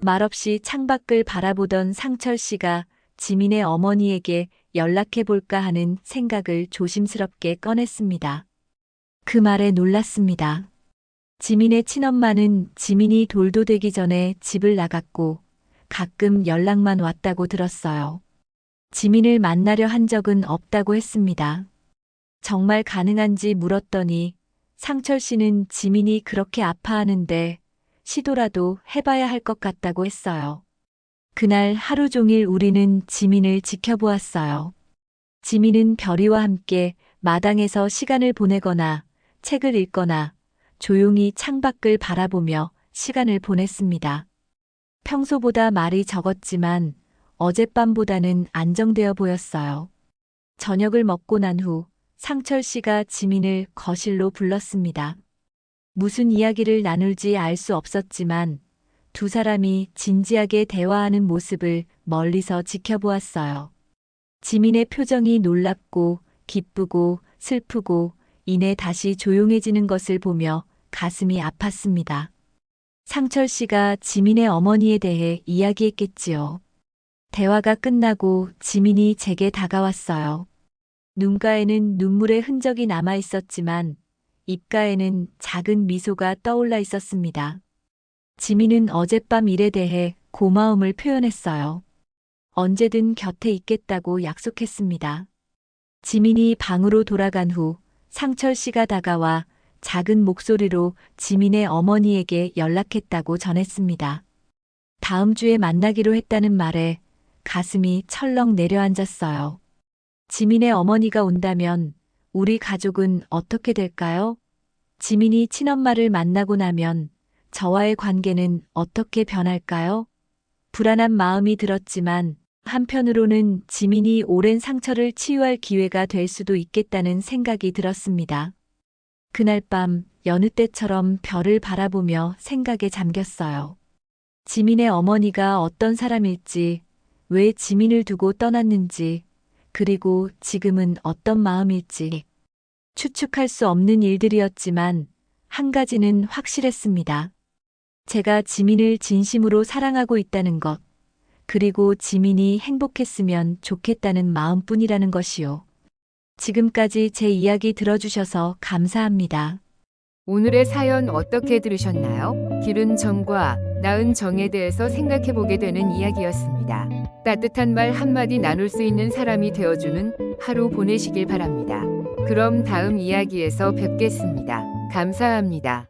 말없이 창밖을 바라보던 상철 씨가 지민의 어머니에게 연락해 볼까 하는 생각을 조심스럽게 꺼냈습니다. 그 말에 놀랐습니다. 지민의 친엄마는 지민이 돌도 되기 전에 집을 나갔고 가끔 연락만 왔다고 들었어요. 지민을 만나려 한 적은 없다고 했습니다. 정말 가능한지 물었더니 상철 씨는 지민이 그렇게 아파하는데 시도라도 해봐야 할 것 같다고 했어요. 그날 하루 종일 우리는 지민을 지켜보았어요. 지민은 별이와 함께 마당에서 시간을 보내거나 책을 읽거나 조용히 창밖을 바라보며 시간을 보냈습니다. 평소보다 말이 적었지만 어젯밤보다는 안정되어 보였어요. 저녁을 먹고 난 후 상철 씨가 지민을 거실로 불렀습니다. 무슨 이야기를 나눌지 알 수 없었지만 두 사람이 진지하게 대화하는 모습을 멀리서 지켜보았어요. 지민의 표정이 놀랍고 기쁘고 슬프고 이내 다시 조용해지는 것을 보며 가슴이 아팠습니다. 상철 씨가 지민의 어머니에 대해 이야기했겠지요. 대화가 끝나고 지민이 제게 다가왔어요. 눈가에는 눈물의 흔적이 남아 있었지만 입가에는 작은 미소가 떠올라 있었습니다. 지민은 어젯밤 일에 대해 고마움을 표현했어요. 언제든 곁에 있겠다고 약속했습니다. 지민이 방으로 돌아간 후 상철 씨가 다가와 작은 목소리로 지민의 어머니에게 연락했다고 전했습니다. 다음 주에 만나기로 했다는 말에 가슴이 철렁 내려앉았어요. 지민의 어머니가 온다면 우리 가족은 어떻게 될까요? 지민이 친엄마를 만나고 나면 저와의 관계는 어떻게 변할까요? 불안한 마음이 들었지만 한편으로는 지민이 오랜 상처를 치유할 기회가 될 수도 있겠다는 생각이 들었습니다. 그날 밤 여느 때처럼 별을 바라보며 생각에 잠겼어요. 지민의 어머니가 어떤 사람일지, 왜 지민을 두고 떠났는지, 그리고 지금은 어떤 마음일지 추측할 수 없는 일들이었지만 한 가지는 확실했습니다. 제가 지민을 진심으로 사랑하고 있다는 것, 그리고 지민이 행복했으면 좋겠다는 마음뿐이라는 것이요. 지금까지 제 이야기 들어주셔서 감사합니다. 오늘의 사연 어떻게 들으셨나요? 기른 정과 낳은 정에 대해서 생각해 보게 되는 이야기였습니다. 따뜻한 말 한마디 나눌 수 있는 사람이 되어주는 하루 보내시길 바랍니다. 그럼 다음 이야기에서 뵙겠습니다. 감사합니다.